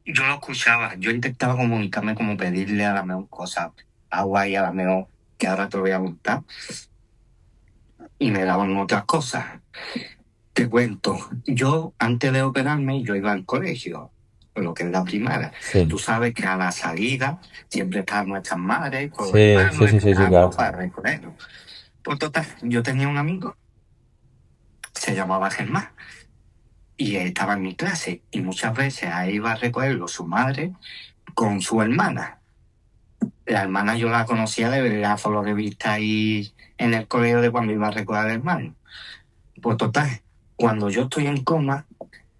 yo lo escuchaba, yo intentaba comunicarme como pedirle a la mejor cosas, agua y a la mejor que ahora te lo voy a contar, y me daban otras cosas. Te cuento, yo antes de operarme, yo iba al colegio, lo que es la primaria. Sí. Tú sabes que a la salida siempre están nuestras madres con los Sí, sí, hermanos sí, sí, sí, esperando claro. para recogerlos. Pues total, yo tenía un amigo, se llamaba Germán, y estaba en mi clase, y muchas veces ahí iba a recogerlo su madre con su hermana. La hermana yo la conocía de verdad, solo de vista ahí en el colegio de cuando iba a recoger al hermano. Pues total, cuando yo estoy en coma,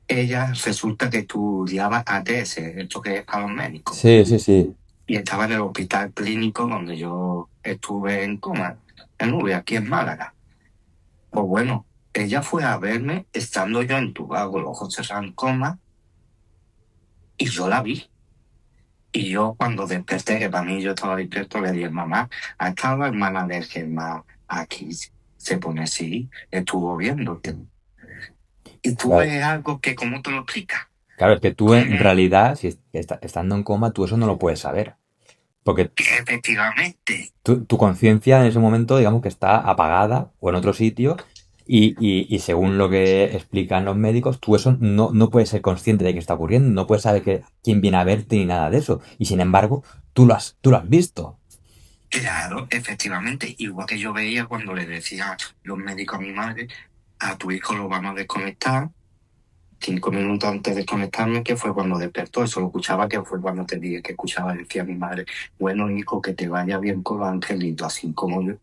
ella resulta que estudiaba ATS, esto que es para los médicos, Sí, sí, sí. y estaba en el hospital clínico donde yo estuve en coma, en Nubia, aquí en Málaga. Pues bueno, ella fue a verme estando yo entubado, con los ojos cerrados en coma, y yo la vi. Y yo cuando desperté, que para mí yo estaba despierto, le dije, mamá, ¿ha estado la hermana de Germán aquí? Se pone así, estuvo viéndote. Y tú Claro. ves algo que, ¿cómo te lo explicas? Claro, es que tú Como, en realidad, si estando en coma, tú eso no lo puedes saber. Porque Efectivamente. tu conciencia en ese momento, digamos que está apagada o en otro sitio y según lo que explican los médicos, tú eso no puedes ser consciente de que está ocurriendo, no puedes saber quién viene a verte ni nada de eso. Y sin embargo, tú lo has visto. Claro, efectivamente, igual que yo veía cuando le decía los médicos a mi madre, a tu hijo lo vamos a desconectar, 5 minutos antes de conectarme, que fue cuando despertó, eso lo escuchaba, que fue cuando te dije que escuchaba, decía mi madre, bueno hijo, que te vaya bien con los angelitos, así como yo,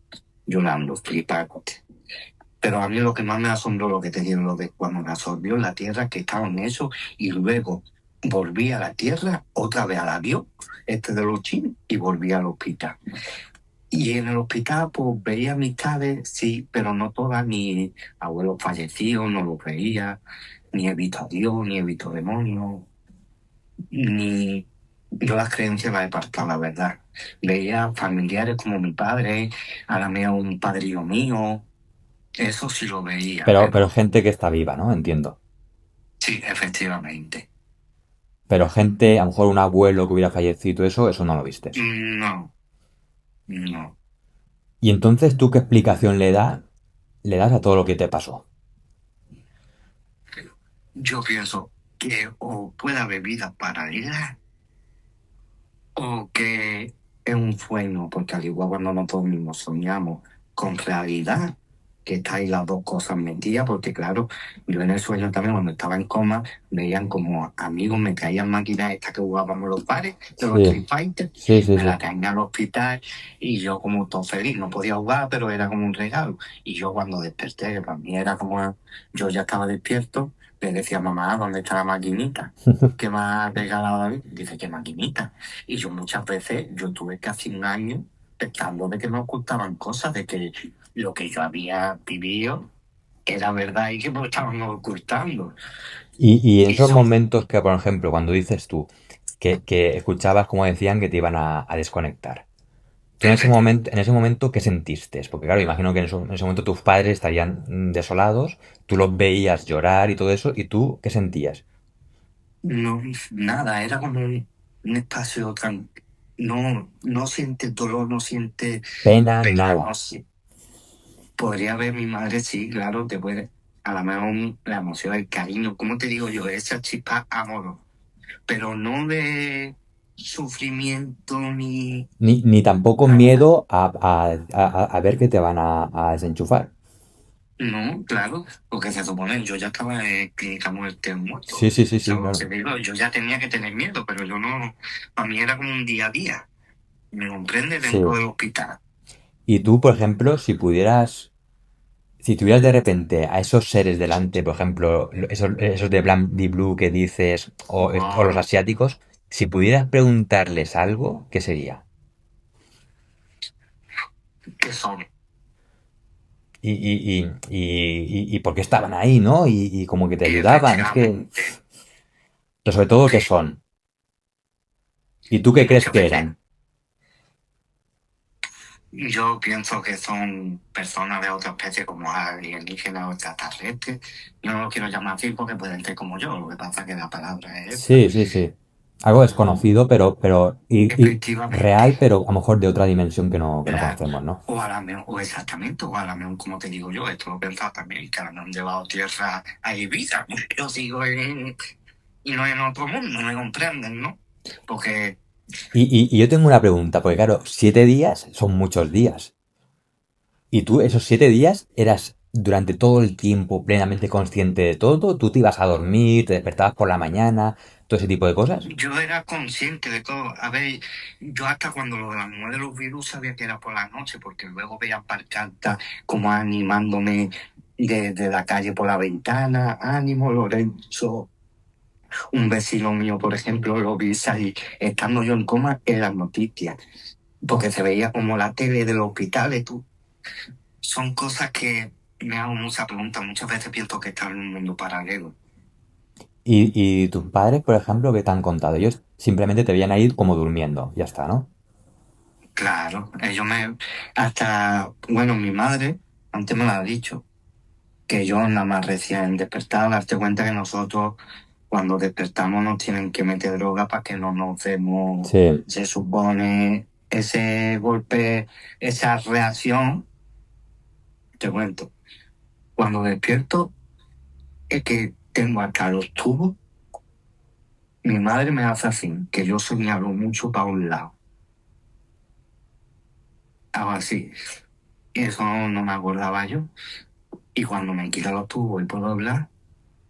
llorando, flipándote. Pero a mí lo que más me asombró, lo que te digo, lo de cuando me absorbió la tierra, que estaba en eso, y luego volví a la tierra, otra vez al avión, de los chinos, y volví al hospital. Y en el hospital, pues veía amistades, sí, pero no todas, ni abuelos fallecidos, no los veía, ni he visto a Dios, ni he visto demonios, ni yo las creencias las he apartado, la verdad. Veía familiares como mi padre, ahora meo un padrino mío, eso sí lo veía, Pero pero gente que está viva, ¿no? Entiendo. sí, efectivamente. Pero gente, a lo mejor un abuelo que hubiera fallecido, eso no lo vistes. No, no. Y entonces, ¿tú qué explicación le das a todo lo que te pasó? Yo pienso que o puede haber vida paralela o que es un sueño, porque al igual cuando nosotros mismos soñamos con realidad, que está ahí las dos cosas metidas, porque claro, yo en el sueño también cuando estaba en coma, veían como amigos me traían máquinas estas que jugábamos los bares, de los Sí, Street Fighter, sí, sí, me sí. la traían al hospital y yo como todo feliz, no podía jugar, pero era como un regalo. Y yo cuando desperté, que para mí era como, yo ya estaba despierto, le decía mamá, ¿dónde está la maquinita? ¿Qué me ha regalado David? Dice, ¿qué maquinita? Y yo muchas veces, yo tuve casi un año pensando de que me ocultaban cosas, de que lo que yo había vivido era verdad y que me estaban ocultando. Y en Y esos son, momentos que, por ejemplo, cuando dices tú que escuchabas como decían que te iban a desconectar, tú efectivamente, en ese momento, ¿qué sentiste? Porque claro, imagino que en ese momento tus padres estarían desolados, tú los veías llorar y todo eso, ¿y tú qué sentías? no, nada, era como un espacio tranquilo. No, no siente dolor, no siente Pena, pena, no nada. sé. Podría ver mi madre, sí, claro, te puede, a lo mejor la emoción, el cariño, ¿cómo te digo yo? Esa chispa amor, pero no de sufrimiento ni Ni tampoco nada. miedo a ver que te van a desenchufar. No, claro, porque se supone yo ya estaba en clínica muerte muerto. Sí, sí, sí, sí, Eso claro. se digo, yo ya tenía que tener miedo, pero yo no, para mí era como un día a día. Me comprende dentro Sí. del hospital. Y tú, por ejemplo, si tuvieras de repente a esos seres delante, por ejemplo, esos de Black Deep Blue que dices, o los Wow, asiáticos, si pudieras preguntarles algo, ¿qué sería? ¿qué son? Y por qué estaban ahí, ¿no? Y como que te ayudaban. Es que, Efectivamente, pero sobre todo, ¿qué que son? ¿Y tú qué crees muchas que veces eran? yo pienso que son personas de otra especie como alienígenas o extraterrestres. Yo no lo quiero llamar así porque pueden ser como yo, lo que pasa es que la palabra es esta. Sí, sí, sí. Algo desconocido, y Efectivamente. real, pero a lo mejor de otra dimensión que no Claro. conocemos, ¿no? O a la mejor, o exactamente, o a la mejor, como te digo yo, esto lo he pensado también, que a la mejor han llevado tierra a Ibiza. Yo sigo y no en otro mundo, no me comprenden, ¿no? Porque, Y yo tengo una pregunta, porque claro, 7 días son muchos días. Y tú esos 7 días eras durante todo el tiempo plenamente consciente de todo. Tú te ibas a dormir, te despertabas por la mañana, todo ese tipo de cosas. yo era consciente de todo. A ver, yo hasta cuando lo de la mujer de los virus sabía que era por la noche, porque luego veía pancartas como animándome desde la calle por la ventana, ánimo, Lorenzo. Un vecino mío, por ejemplo, lo vi salir estando yo en coma en las noticias, porque se veía como la tele del hospital y tú. Son cosas que me hago mucha pregunta. Muchas veces pienso que están en un mundo paralelo. Y tus padres, por ejemplo, ¿qué te han contado? Ellos simplemente te veían ahí como durmiendo, ya está, ¿no? Claro, ellos me... Hasta, bueno, mi madre antes me lo ha dicho, que yo nada más recién despertado, darte cuenta que nosotros cuando despertamos nos tienen que meter droga para que no nos demos, Sí, se supone, ese golpe, esa reacción, te cuento. Cuando despierto, es que tengo acá los tubos. Mi madre me hace así, que yo señalo mucho para un lado. Hago así. Y eso no me acordaba yo. Y cuando me quita los tubos y puedo hablar,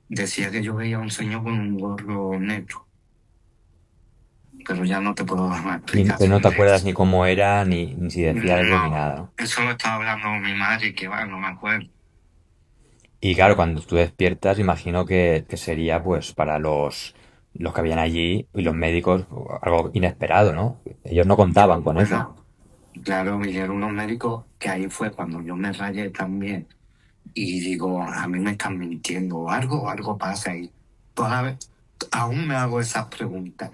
decía que yo veía a un señor con un gorro negro. Pero ya no te puedo dar más Pero no te acuerdas explicaciones. ni cómo era, ni si decía algo, ni No, nada, ¿no? eso lo estaba hablando mi madre y que va, no me acuerdo. Y claro, cuando tú despiertas, imagino que sería pues para los que habían allí y los médicos algo inesperado, ¿no? Ellos no contaban con eso. Bueno, claro, vinieron unos médicos que ahí fue cuando yo me rayé también. Y digo, a mí me están mintiendo, algo pasa ahí. Todavía, aún me hago esas preguntas,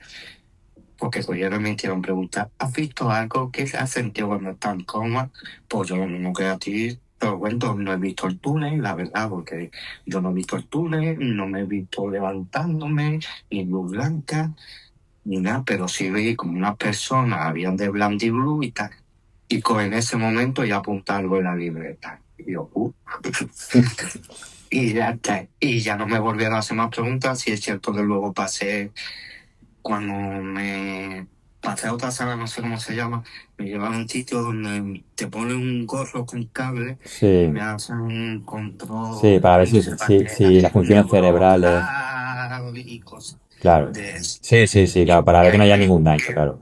porque cogieron y me hicieron preguntas, ¿has visto algo que has sentido cuando estás en coma? Pues yo lo mismo que a ti, te lo cuento, no he visto el túnel, la verdad, porque yo no he visto el túnel, no me he visto levantándome, ni luz blanca, ni nada, pero sí vi como unas personas, habían de Blandiblue y tal, y en ese momento ya apunta algo en la libreta. Y yo, y ya está. Y ya no me volvieron a hacer más preguntas. Si es cierto que luego pasé, cuando me pasé a otra sala, no sé cómo se llama, me llevaron a un sitio donde te ponen un gorro con cable, Sí, me hacen un sí, control, para ver no si, sé para qué era, si las funciones cerebrales. neuronal y cosas Claro. de eso. Sí, sí, sí, claro, Y, para y ver que no haya ahí, ningún daño, claro.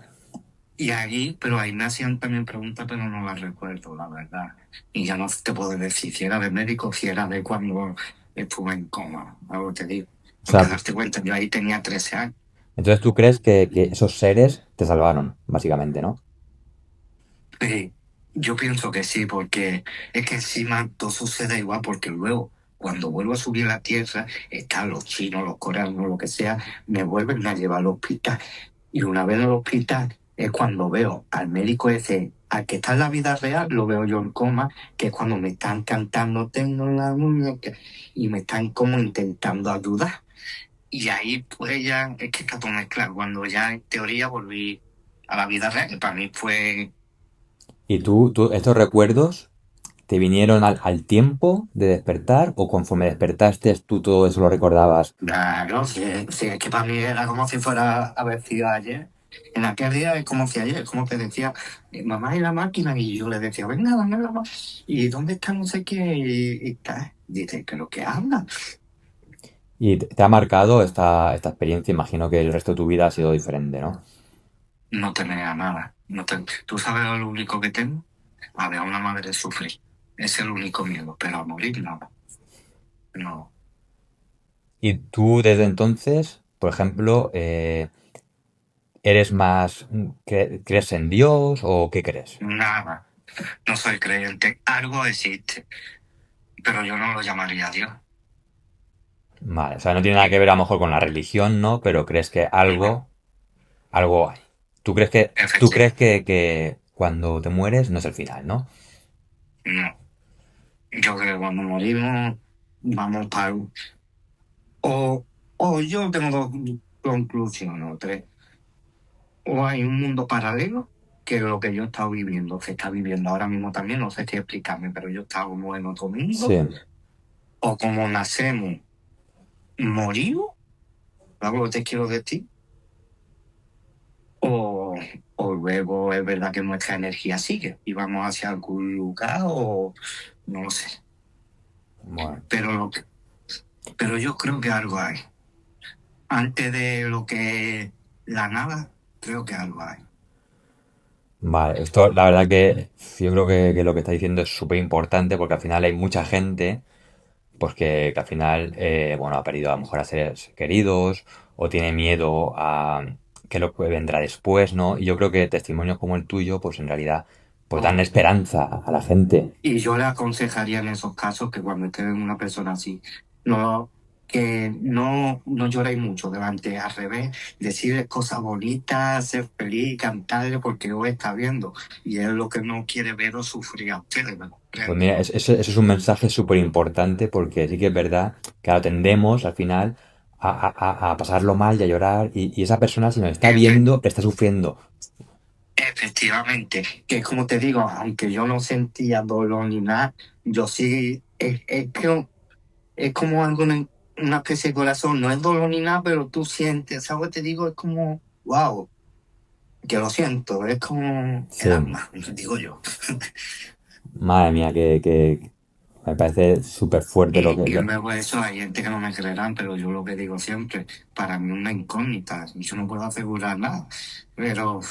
y ahí, pero ahí me hacían también preguntas, pero no las recuerdo, la verdad. Y ya no te puedo decir si era de médico, si era de cuando estuve en coma, algo te digo. O Porque sea, darte cuenta, yo ahí tenía 13 años. entonces tú crees que esos seres te salvaron, básicamente, ¿no? Sí, yo pienso que sí, porque es que encima todo sucede igual, porque luego, cuando vuelvo a subir a la tierra, están los chinos, los coreanos, lo que sea, me vuelven a llevar al hospital. Y una vez en el hospital es cuando veo al médico ese, al que está en la vida real, lo veo yo en coma, que es cuando me están cantando, tengo la muñeca, y me están como intentando ayudar. Y ahí pues ya, es que está todo mezclado, cuando ya en teoría volví a la vida real, que para mí fue. ¿Y tú estos recuerdos te vinieron al tiempo de despertar o conforme despertaste tú todo eso lo recordabas? Claro, sí, sí, es que para mí era como si fuera haber sido ayer. En aquel día es como si ayer, es como te decía, mamá y la máquina, y yo le decía, venga, dame la máquina, y ¿dónde está no sé qué? Y tal. Dice, ¿que lo que habla? Y te ha marcado esta experiencia, imagino que el resto de tu vida ha sido diferente, ¿no? No tenía nada. No te... ¿Tú sabes lo único que tengo? A ver, a una madre sufrir. Es el único miedo, pero a morir no. No, Y tú desde entonces, por ejemplo, ¿eres más, crees en Dios o qué crees? nada. No soy creyente. Algo existe, pero yo no lo llamaría Dios. Vale, o sea, no tiene nada que ver a lo mejor con la religión, ¿no? Pero crees que No, algo hay. Tú crees efectivamente, que cuando te mueres no es el final, ¿no? no. Yo creo que cuando morimos vamos para. O yo tengo dos conclusiones o tres. O hay un mundo paralelo, que es lo que yo he estado viviendo, se está viviendo ahora mismo también, no sé si explicarme, pero yo estaba como en otro mundo. Sí. O como nacemos, morimos, ¿sabes lo que te quiero decir? O, o luego es verdad que nuestra energía sigue y vamos hacia algún lugar o no lo sé. Bueno. Pero, pero yo creo que algo hay. Antes de lo que la nada, creo que algo hay. Vale, esto la verdad que yo creo que lo que está diciendo es súper importante porque al final hay mucha gente pues que al final bueno, ha perdido a lo mejor a seres queridos o tiene miedo a que lo que vendrá después, ¿no? Y yo creo que testimonios como el tuyo pues en realidad pues dan Oh. esperanza a la gente. Y yo le aconsejaría en esos casos que cuando estén en una persona así, no, que no lloréis mucho delante, al revés, decirle cosas bonitas, ser feliz, cantarle, porque lo está viendo. Y es lo que no quiere ver o sufrir a ustedes, ¿no? Pues mira, eso es un mensaje súper importante porque sí que es verdad que ahora tendemos al final a pasarlo mal y a llorar y esa persona si nos está Efe- viendo está sufriendo. efectivamente, que como te digo, aunque yo no sentía dolor ni nada, yo sí, es que es como algo, una especie de corazón, no es dolor ni nada, pero tú sientes, ¿sabes? Te digo, es como, wow, que lo siento, es como el Sí, alma, digo yo. madre mía, que me parece súper fuerte lo que... Y luego eso, hay gente que no me creerán, pero yo lo que digo siempre, para mí es una incógnita, yo no puedo asegurar nada, pero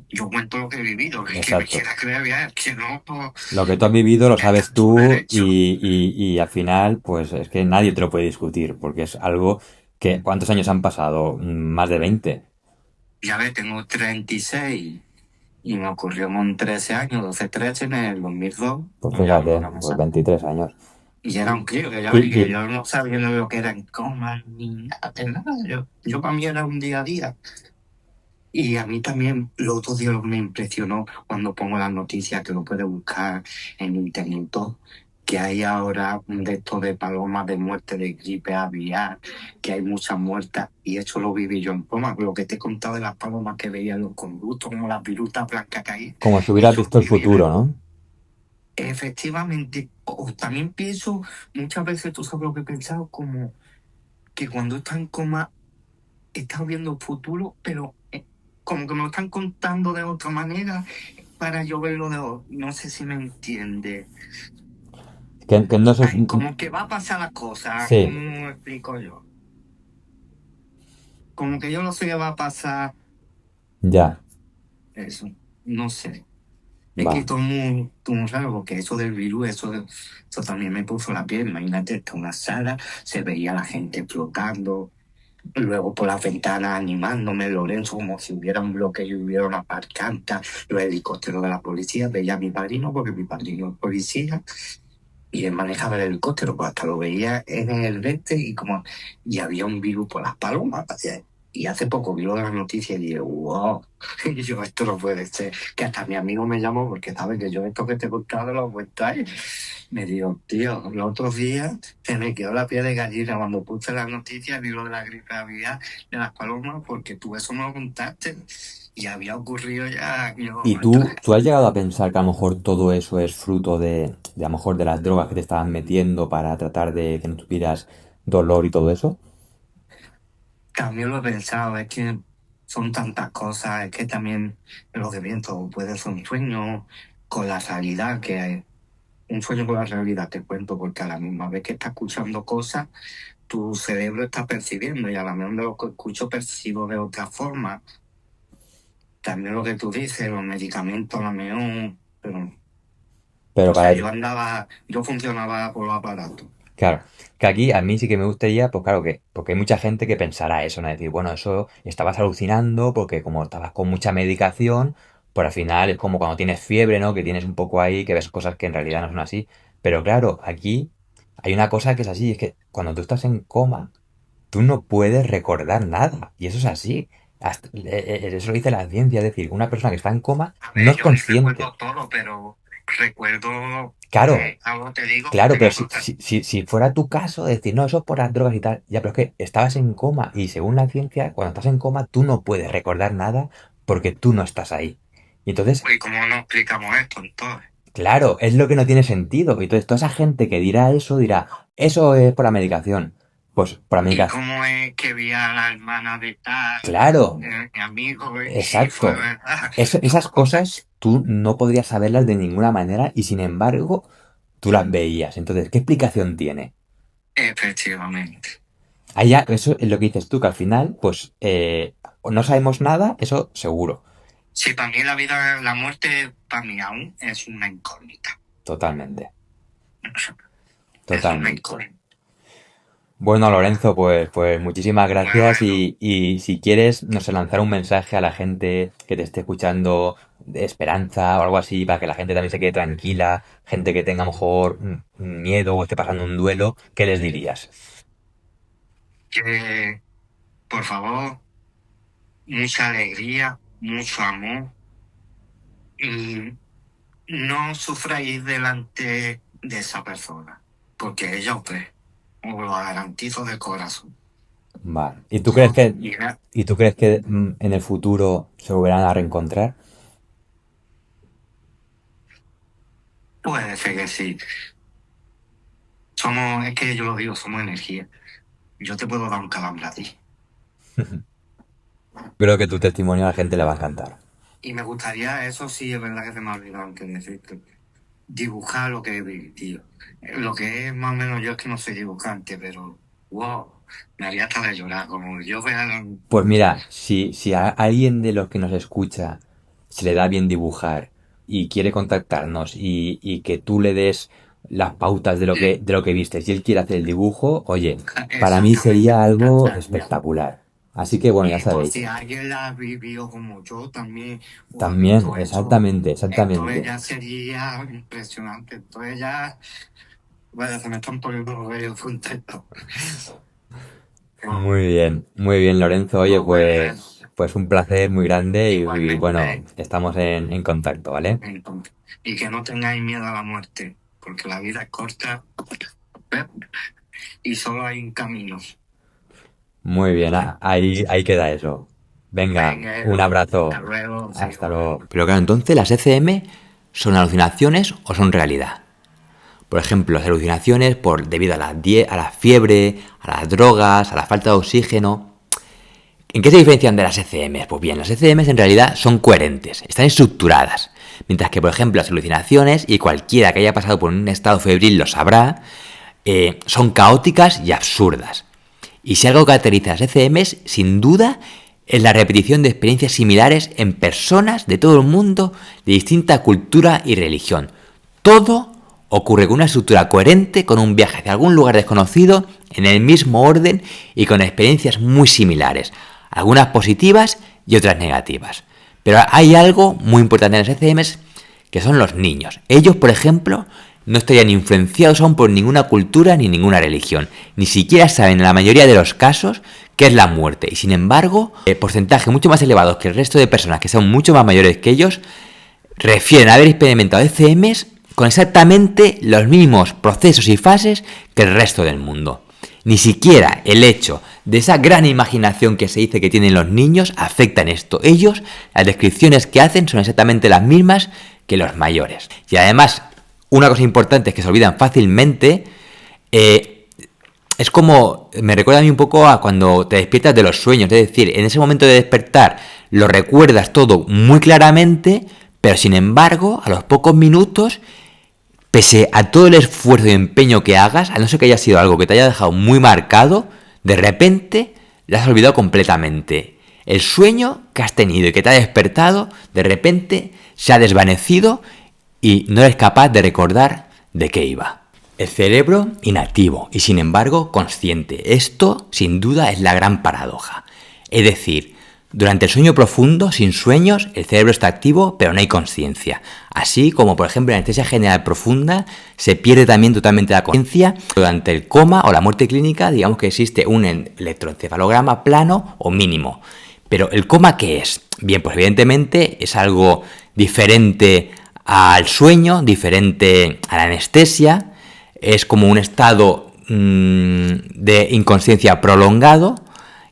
yo cuento lo que he vivido, que me Exacto. quiera creer bien, que no, pues, Lo que tú has vivido lo está sabes en su tú derecho. y al final, pues es que nadie te lo puede discutir, porque es algo que... ¿Cuántos años han pasado? Más de 20. Ya ves, tengo 36 y me ocurrió con 13 años, 12 13 en el 2002, Pues y fíjate, ahora me pues sale. 23 años. Y era un crío, que ya Y, ves, que y, yo no sabía lo que era en coma ni nada, de nada. Yo para mí era un día a día. Y a mí también, los otros días lo que me impresionó cuando pongo las noticias, que lo puedes buscar en internet, todo, que hay ahora un de estos de palomas de muerte de gripe aviar, que hay muchas muertas, y eso lo viví yo en coma. Lo que te he contado de las palomas que veía en los conductos, como las virutas blancas que hay, como si hubieras eso visto lo el viví en futuro, ¿no? efectivamente. O también pienso, muchas veces tú sabes lo que he pensado, como que cuando estás en coma estás viendo el futuro, pero como que me lo están contando de otra manera para yo verlo de otra. No sé si me entiende. Que no sé... Ay, como que va a pasar las cosas, Sí, ¿cómo explico yo? Como que yo no sé qué va a pasar ya, eso. No sé. Es va. que todo muy raro, porque eso del virus, eso también me puso la piel. Imagínate, está en una sala, se veía la gente flotando, luego por las ventanas animándome, Lorenzo, como si hubiera un bloque y hubiera una parcanta, los helicópteros de la policía, veía a mi padrino, porque mi padrino es policía, y él manejaba el helicóptero, pues hasta lo veía en el vente y había un virus por las palomas. Y hace poco vi lo de las noticias y dije, wow, y yo, esto no puede ser. Que hasta mi amigo me llamó porque sabe que yo esto que te he contado lo cuento ahí. Me dijo, tío, los otros días se me quedó la piel de gallina cuando puse las noticias, vi lo de la gripe aviar de las palomas, porque tú eso me lo contaste y había ocurrido ya. Yo, ¿Y tú has llegado a pensar que a lo mejor todo eso es fruto de a lo mejor de las drogas que te estaban metiendo para tratar de que no tuvieras dolor y todo eso? también lo he pensado, es que son tantas cosas, es que también lo que viento puede ser un sueño con la realidad, que hay un sueño con la realidad, te cuento, porque a la misma vez que estás escuchando cosas, tu cerebro está percibiendo y a la misma vez lo que escucho percibo de otra forma. También lo que tú dices, los medicamentos, la mejor, pero, Pero o sea, para, yo funcionaba por los aparatos. claro, que aquí a mí sí que me gustaría, pues claro que, porque hay mucha gente que pensará eso, ¿no? Decir, bueno, eso estabas alucinando porque como estabas con mucha medicación, pues al final es como cuando tienes fiebre, ¿no? Que tienes un poco ahí, que ves cosas que en realidad no son así. Pero claro, aquí hay una cosa que es así, es que cuando tú estás en coma, tú no puedes recordar nada. Y eso es así. Eso lo dice la ciencia, es decir, una persona que está en coma A no ver, es yo ni consciente. recuerdo todo, pero recuerdo, Claro, algo te digo, claro, te pero voy a si, contar. si fuera tu caso, decir, no, eso es por las drogas y tal, ya, pero es que estabas en coma y según la ciencia, cuando estás en coma, tú no puedes recordar nada porque tú no estás ahí. Y entonces, ¿Y cómo no explicamos esto entonces? claro, es lo que no tiene sentido. Y entonces, toda esa gente que dirá, eso es por la medicación. Pues por la ¿Y medicación. cómo es que vi a la hermana de tal, Claro, mi amigo, y fue exacto. verdad? Esas cosas tú no podrías saberlas de ninguna manera y sin embargo, tú las veías. Entonces, ¿qué explicación tiene? Efectivamente. Ahí ya, eso es lo que dices tú, que al final, pues, no sabemos nada, eso seguro. Sí, para mí la vida, la muerte, para mí aún es una incógnita. Totalmente, Es una totalmente. incógnita. Bueno, Lorenzo, pues muchísimas gracias Bueno, y si quieres, no sé, lanzar un mensaje a la gente que te esté escuchando de esperanza o algo así, para que la gente también se quede tranquila, gente que tenga a lo mejor miedo o esté pasando un duelo, ¿qué les dirías? que por favor, mucha alegría, mucho amor y no sufráis delante de esa persona, porque ella os ve, os lo garantizo de corazón. Vale. ¿Y tú crees que Y na- en el futuro se volverán a reencontrar? Puede ser que sí. Es que yo lo digo, somos energía. Yo te puedo dar un calambre a ti. Creo que tu testimonio a la gente le va a encantar. Y me gustaría, eso sí, es verdad que se me ha olvidado que decirte, dibujar lo que he vivido. Lo que es más o menos yo es que no soy dibujante, pero wow, me haría hasta de llorar, como yo vea. Pues mira, si a alguien de los que nos escucha se le da bien dibujar y quiere contactarnos y que tú le des las pautas de lo que vistes y él quiere hacer el dibujo, oye, para mí sería algo espectacular. Así que bueno, ya Y por sabéis. si alguien la ha vivido como yo también, o ha También, visto eso, exactamente, entonces exactamente. ya sería impresionante. Entonces ya, bueno, se me están poniendo los vellos contentos. Muy bien, Lorenzo. Oye, No, bueno, pues un placer muy grande y bueno, igualmente. estamos en contacto, ¿vale? Entonces, y que no tengáis miedo a la muerte, porque la vida es corta, ¿eh? Y solo hay un camino. Muy bien, ahí queda eso. Venga, Venga, un abrazo. hasta luego. Hasta luego. Pero claro, entonces las ECM son alucinaciones o son realidad. Por ejemplo, las alucinaciones debido a a la fiebre, a las drogas, a la falta de oxígeno. ¿En qué se diferencian de las ECMs? Pues bien, las ECMs en realidad son coherentes, están estructuradas. Mientras que, por ejemplo, las alucinaciones, y cualquiera que haya pasado por un estado febril lo sabrá, son caóticas y absurdas. Y si algo caracteriza a las ECMs, sin duda, es la repetición de experiencias similares en personas de todo el mundo de distinta cultura y religión. Todo ocurre con una estructura coherente, con un viaje hacia algún lugar desconocido, en el mismo orden y con experiencias muy similares, algunas positivas y otras negativas. Pero hay algo muy importante en las ECMs, que son los niños. Ellos, por ejemplo, no estarían influenciados aún por ninguna cultura ni ninguna religión. Ni siquiera saben en la mayoría de los casos qué es la muerte. Y sin embargo, porcentaje mucho más elevado que el resto de personas que son mucho más mayores que ellos, refieren a haber experimentado ECMs con exactamente los mismos procesos y fases que el resto del mundo. Ni siquiera el hecho de esa gran imaginación que se dice que tienen los niños afecta en esto. Ellos, las descripciones que hacen son exactamente las mismas que los mayores. Y además, una cosa importante es que se olvidan fácilmente. Es como, me recuerda a mí un poco a cuando te despiertas de los sueños. Es decir, en ese momento de despertar lo recuerdas todo muy claramente, pero sin embargo, a los pocos minutos, pese a todo el esfuerzo y empeño que hagas, a no ser que haya sido algo que te haya dejado muy marcado, de repente lo has olvidado completamente. El sueño que has tenido y que te ha despertado, de repente se ha desvanecido y no eres capaz de recordar de qué iba. El cerebro inactivo y sin embargo consciente. Esto sin duda es la gran paradoja. Es decir, durante el sueño profundo, sin sueños, el cerebro está activo pero no hay conciencia. Así como por ejemplo en la anestesia general profunda se pierde también totalmente la conciencia. Durante el coma o la muerte clínica digamos que existe un electroencefalograma plano o mínimo. Pero ¿el coma qué es? Bien, pues evidentemente es algo diferente al sueño, diferente a la anestesia. Es como un estado de inconsciencia prolongado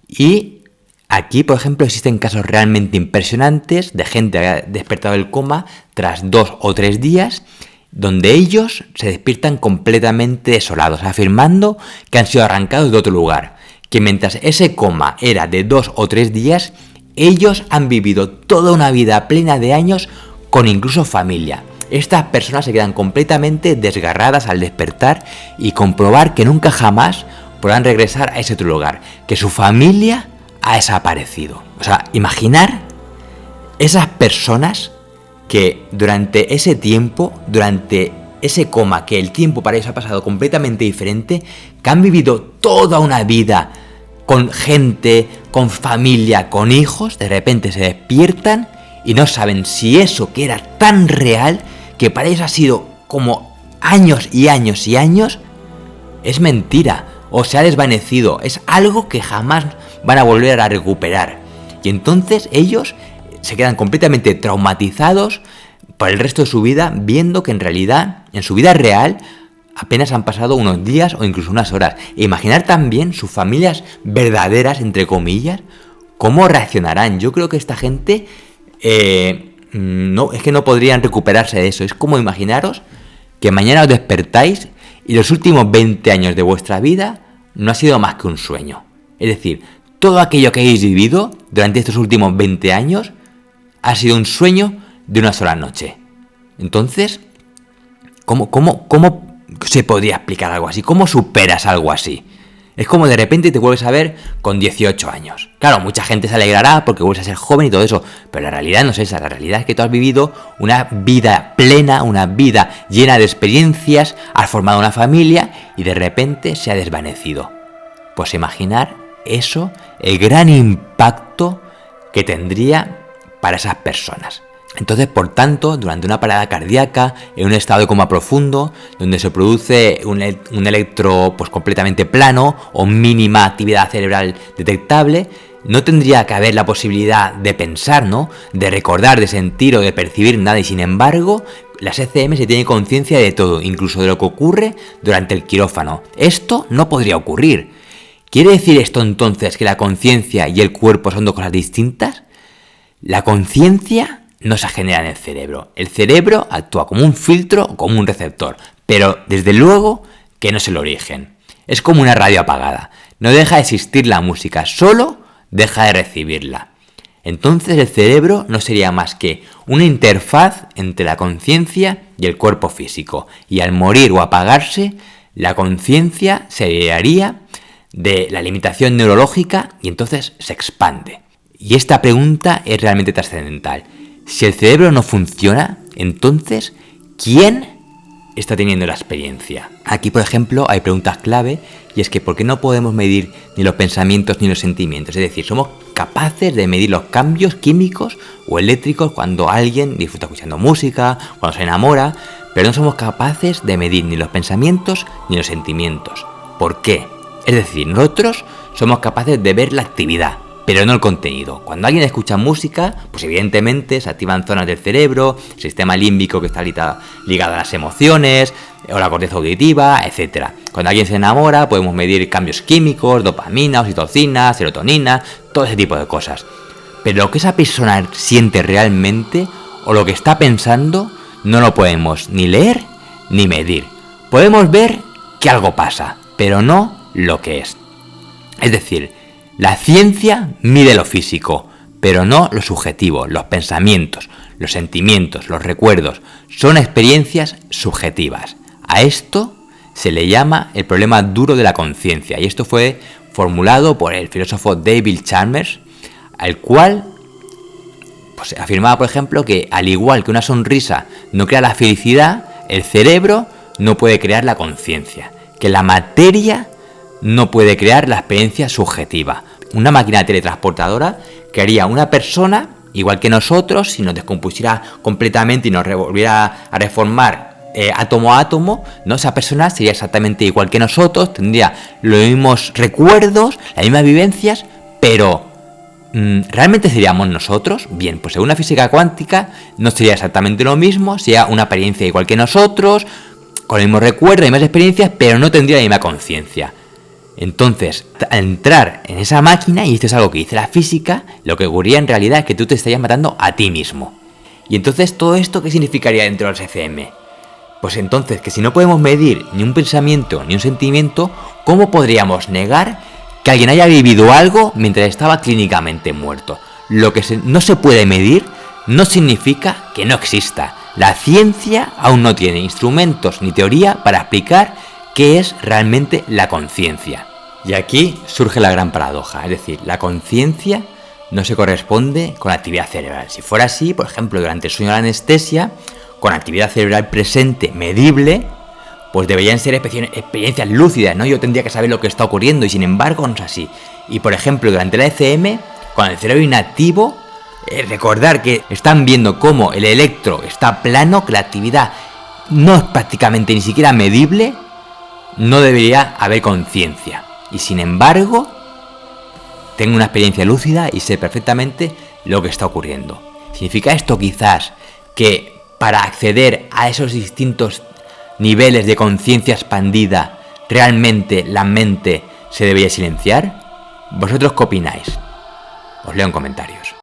y aquí, por ejemplo, existen casos realmente impresionantes de gente que ha despertado del coma tras 2 o 3 días, donde ellos se despiertan completamente desolados, afirmando que han sido arrancados de otro lugar, que mientras ese coma era de 2 o 3 días, ellos han vivido toda una vida plena de años con incluso familia. Estas personas se quedan completamente desgarradas al despertar y comprobar que nunca jamás podrán regresar a ese otro lugar, que su familia ha desaparecido. O sea, imaginar esas personas que durante ese tiempo, durante ese coma, que el tiempo para ellos ha pasado completamente diferente, que han vivido toda una vida con gente, con familia, con hijos, de repente se despiertan y no saben si eso que era tan real, que para ellos ha sido como años y años y años, es mentira o se ha desvanecido, es algo que jamás van a volver a recuperar. Y entonces ellos se quedan completamente traumatizados por el resto de su vida, viendo que en realidad, en su vida real, apenas han pasado unos días o incluso unas horas. E imaginar también sus familias verdaderas, entre comillas, cómo reaccionarán. Yo creo que esta gente no, es que no podrían recuperarse de eso. Es como imaginaros que mañana os despertáis y los últimos 20 años de vuestra vida no ha sido más que un sueño. Es decir, todo aquello que habéis vivido durante estos últimos 20 años ha sido un sueño de una sola noche. Entonces, ¿cómo se podría explicar algo así? ¿Cómo superas algo así? Es como de repente te vuelves a ver con 18 años. Claro, mucha gente se alegrará porque vuelves a ser joven y todo eso, pero la realidad no es esa. La realidad es que tú has vivido una vida plena, una vida llena de experiencias, has formado una familia y de repente se ha desvanecido. Pues imaginar eso, el gran impacto que tendría para esas personas. Entonces, por tanto, durante una parada cardíaca, en un estado de coma profundo, donde se produce un electro pues completamente plano o mínima actividad cerebral detectable, no tendría que haber la posibilidad de pensar, ¿no? De recordar, de sentir o de percibir nada, y sin embargo, las ECM se tiene conciencia de todo, incluso de lo que ocurre durante el quirófano. Esto no podría ocurrir. ¿Quiere decir esto entonces que la conciencia y el cuerpo son dos cosas distintas? La conciencia no se genera en el cerebro. El cerebro actúa como un filtro o como un receptor, pero desde luego que no es el origen. Es como una radio apagada. No deja de existir la música, solo deja de recibirla. Entonces el cerebro no sería más que una interfaz entre la conciencia y el cuerpo físico. Y al morir o apagarse, la conciencia se liberaría de la limitación neurológica y entonces se expande. Y esta pregunta es realmente trascendental. Si el cerebro no funciona, entonces, ¿quién está teniendo la experiencia? Aquí, por ejemplo, hay preguntas clave, y es que ¿por qué no podemos medir ni los pensamientos ni los sentimientos? Es decir, somos capaces de medir los cambios químicos o eléctricos cuando alguien disfruta escuchando música, cuando se enamora, pero no somos capaces de medir ni los pensamientos ni los sentimientos. ¿Por qué? Es decir, nosotros somos capaces de ver la actividad, pero no el contenido. Cuando alguien escucha música, pues evidentemente se activan zonas del cerebro, el sistema límbico que está ligado a las emociones, o la corteza auditiva, etc. Cuando alguien se enamora, podemos medir cambios químicos, dopamina, oxitocina, serotonina, todo ese tipo de cosas. Pero lo que esa persona siente realmente, o lo que está pensando, no lo podemos ni leer ni medir. Podemos ver que algo pasa, pero no lo que es. Es decir, la ciencia mide lo físico, pero no lo subjetivo, los pensamientos, los sentimientos, los recuerdos. Son experiencias subjetivas. A esto se le llama el problema duro de la conciencia, y esto fue formulado por el filósofo David Chalmers, al cual pues, afirmaba, por ejemplo, que al igual que una sonrisa no crea la felicidad, el cerebro no puede crear la conciencia, que la materia no puede crear la experiencia subjetiva. Una máquina teletransportadora crearía una persona igual que nosotros si nos descompusiera completamente y nos volviera a reformar átomo a átomo, ¿no? Esa persona sería exactamente igual que nosotros, tendría los mismos recuerdos, las mismas vivencias, pero ¿realmente seríamos nosotros? Bien, pues según la física cuántica no sería exactamente lo mismo, sería una apariencia igual que nosotros, con el mismo recuerdo, las mismas experiencias, pero no tendría la misma conciencia. Entonces, al entrar en esa máquina, y esto es algo que dice la física, lo que ocurría en realidad es que tú te estarías matando a ti mismo. Y entonces, ¿todo esto qué significaría dentro de los ECM? Pues entonces, que si no podemos medir ni un pensamiento ni un sentimiento, ¿cómo podríamos negar que alguien haya vivido algo mientras estaba clínicamente muerto? Lo que no se puede medir no significa que no exista. La ciencia aún no tiene instrumentos ni teoría para explicar qué es realmente la conciencia. Y aquí surge la gran paradoja, es decir, la conciencia no se corresponde con la actividad cerebral. Si fuera así, por ejemplo, durante el sueño de la anestesia, con actividad cerebral presente, medible, pues deberían ser experiencias lúcidas, ¿no? Yo tendría que saber lo que está ocurriendo y sin embargo no es así. Y por ejemplo, durante la ECM, con el cerebro inactivo, recordar que están viendo cómo el electro está plano, que la actividad no es prácticamente ni siquiera medible, no debería haber conciencia. Y sin embargo, tengo una experiencia lúcida y sé perfectamente lo que está ocurriendo. ¿Significa esto quizás que para acceder a esos distintos niveles de conciencia expandida, realmente la mente se debería silenciar? ¿Vosotros qué opináis? Os leo en comentarios.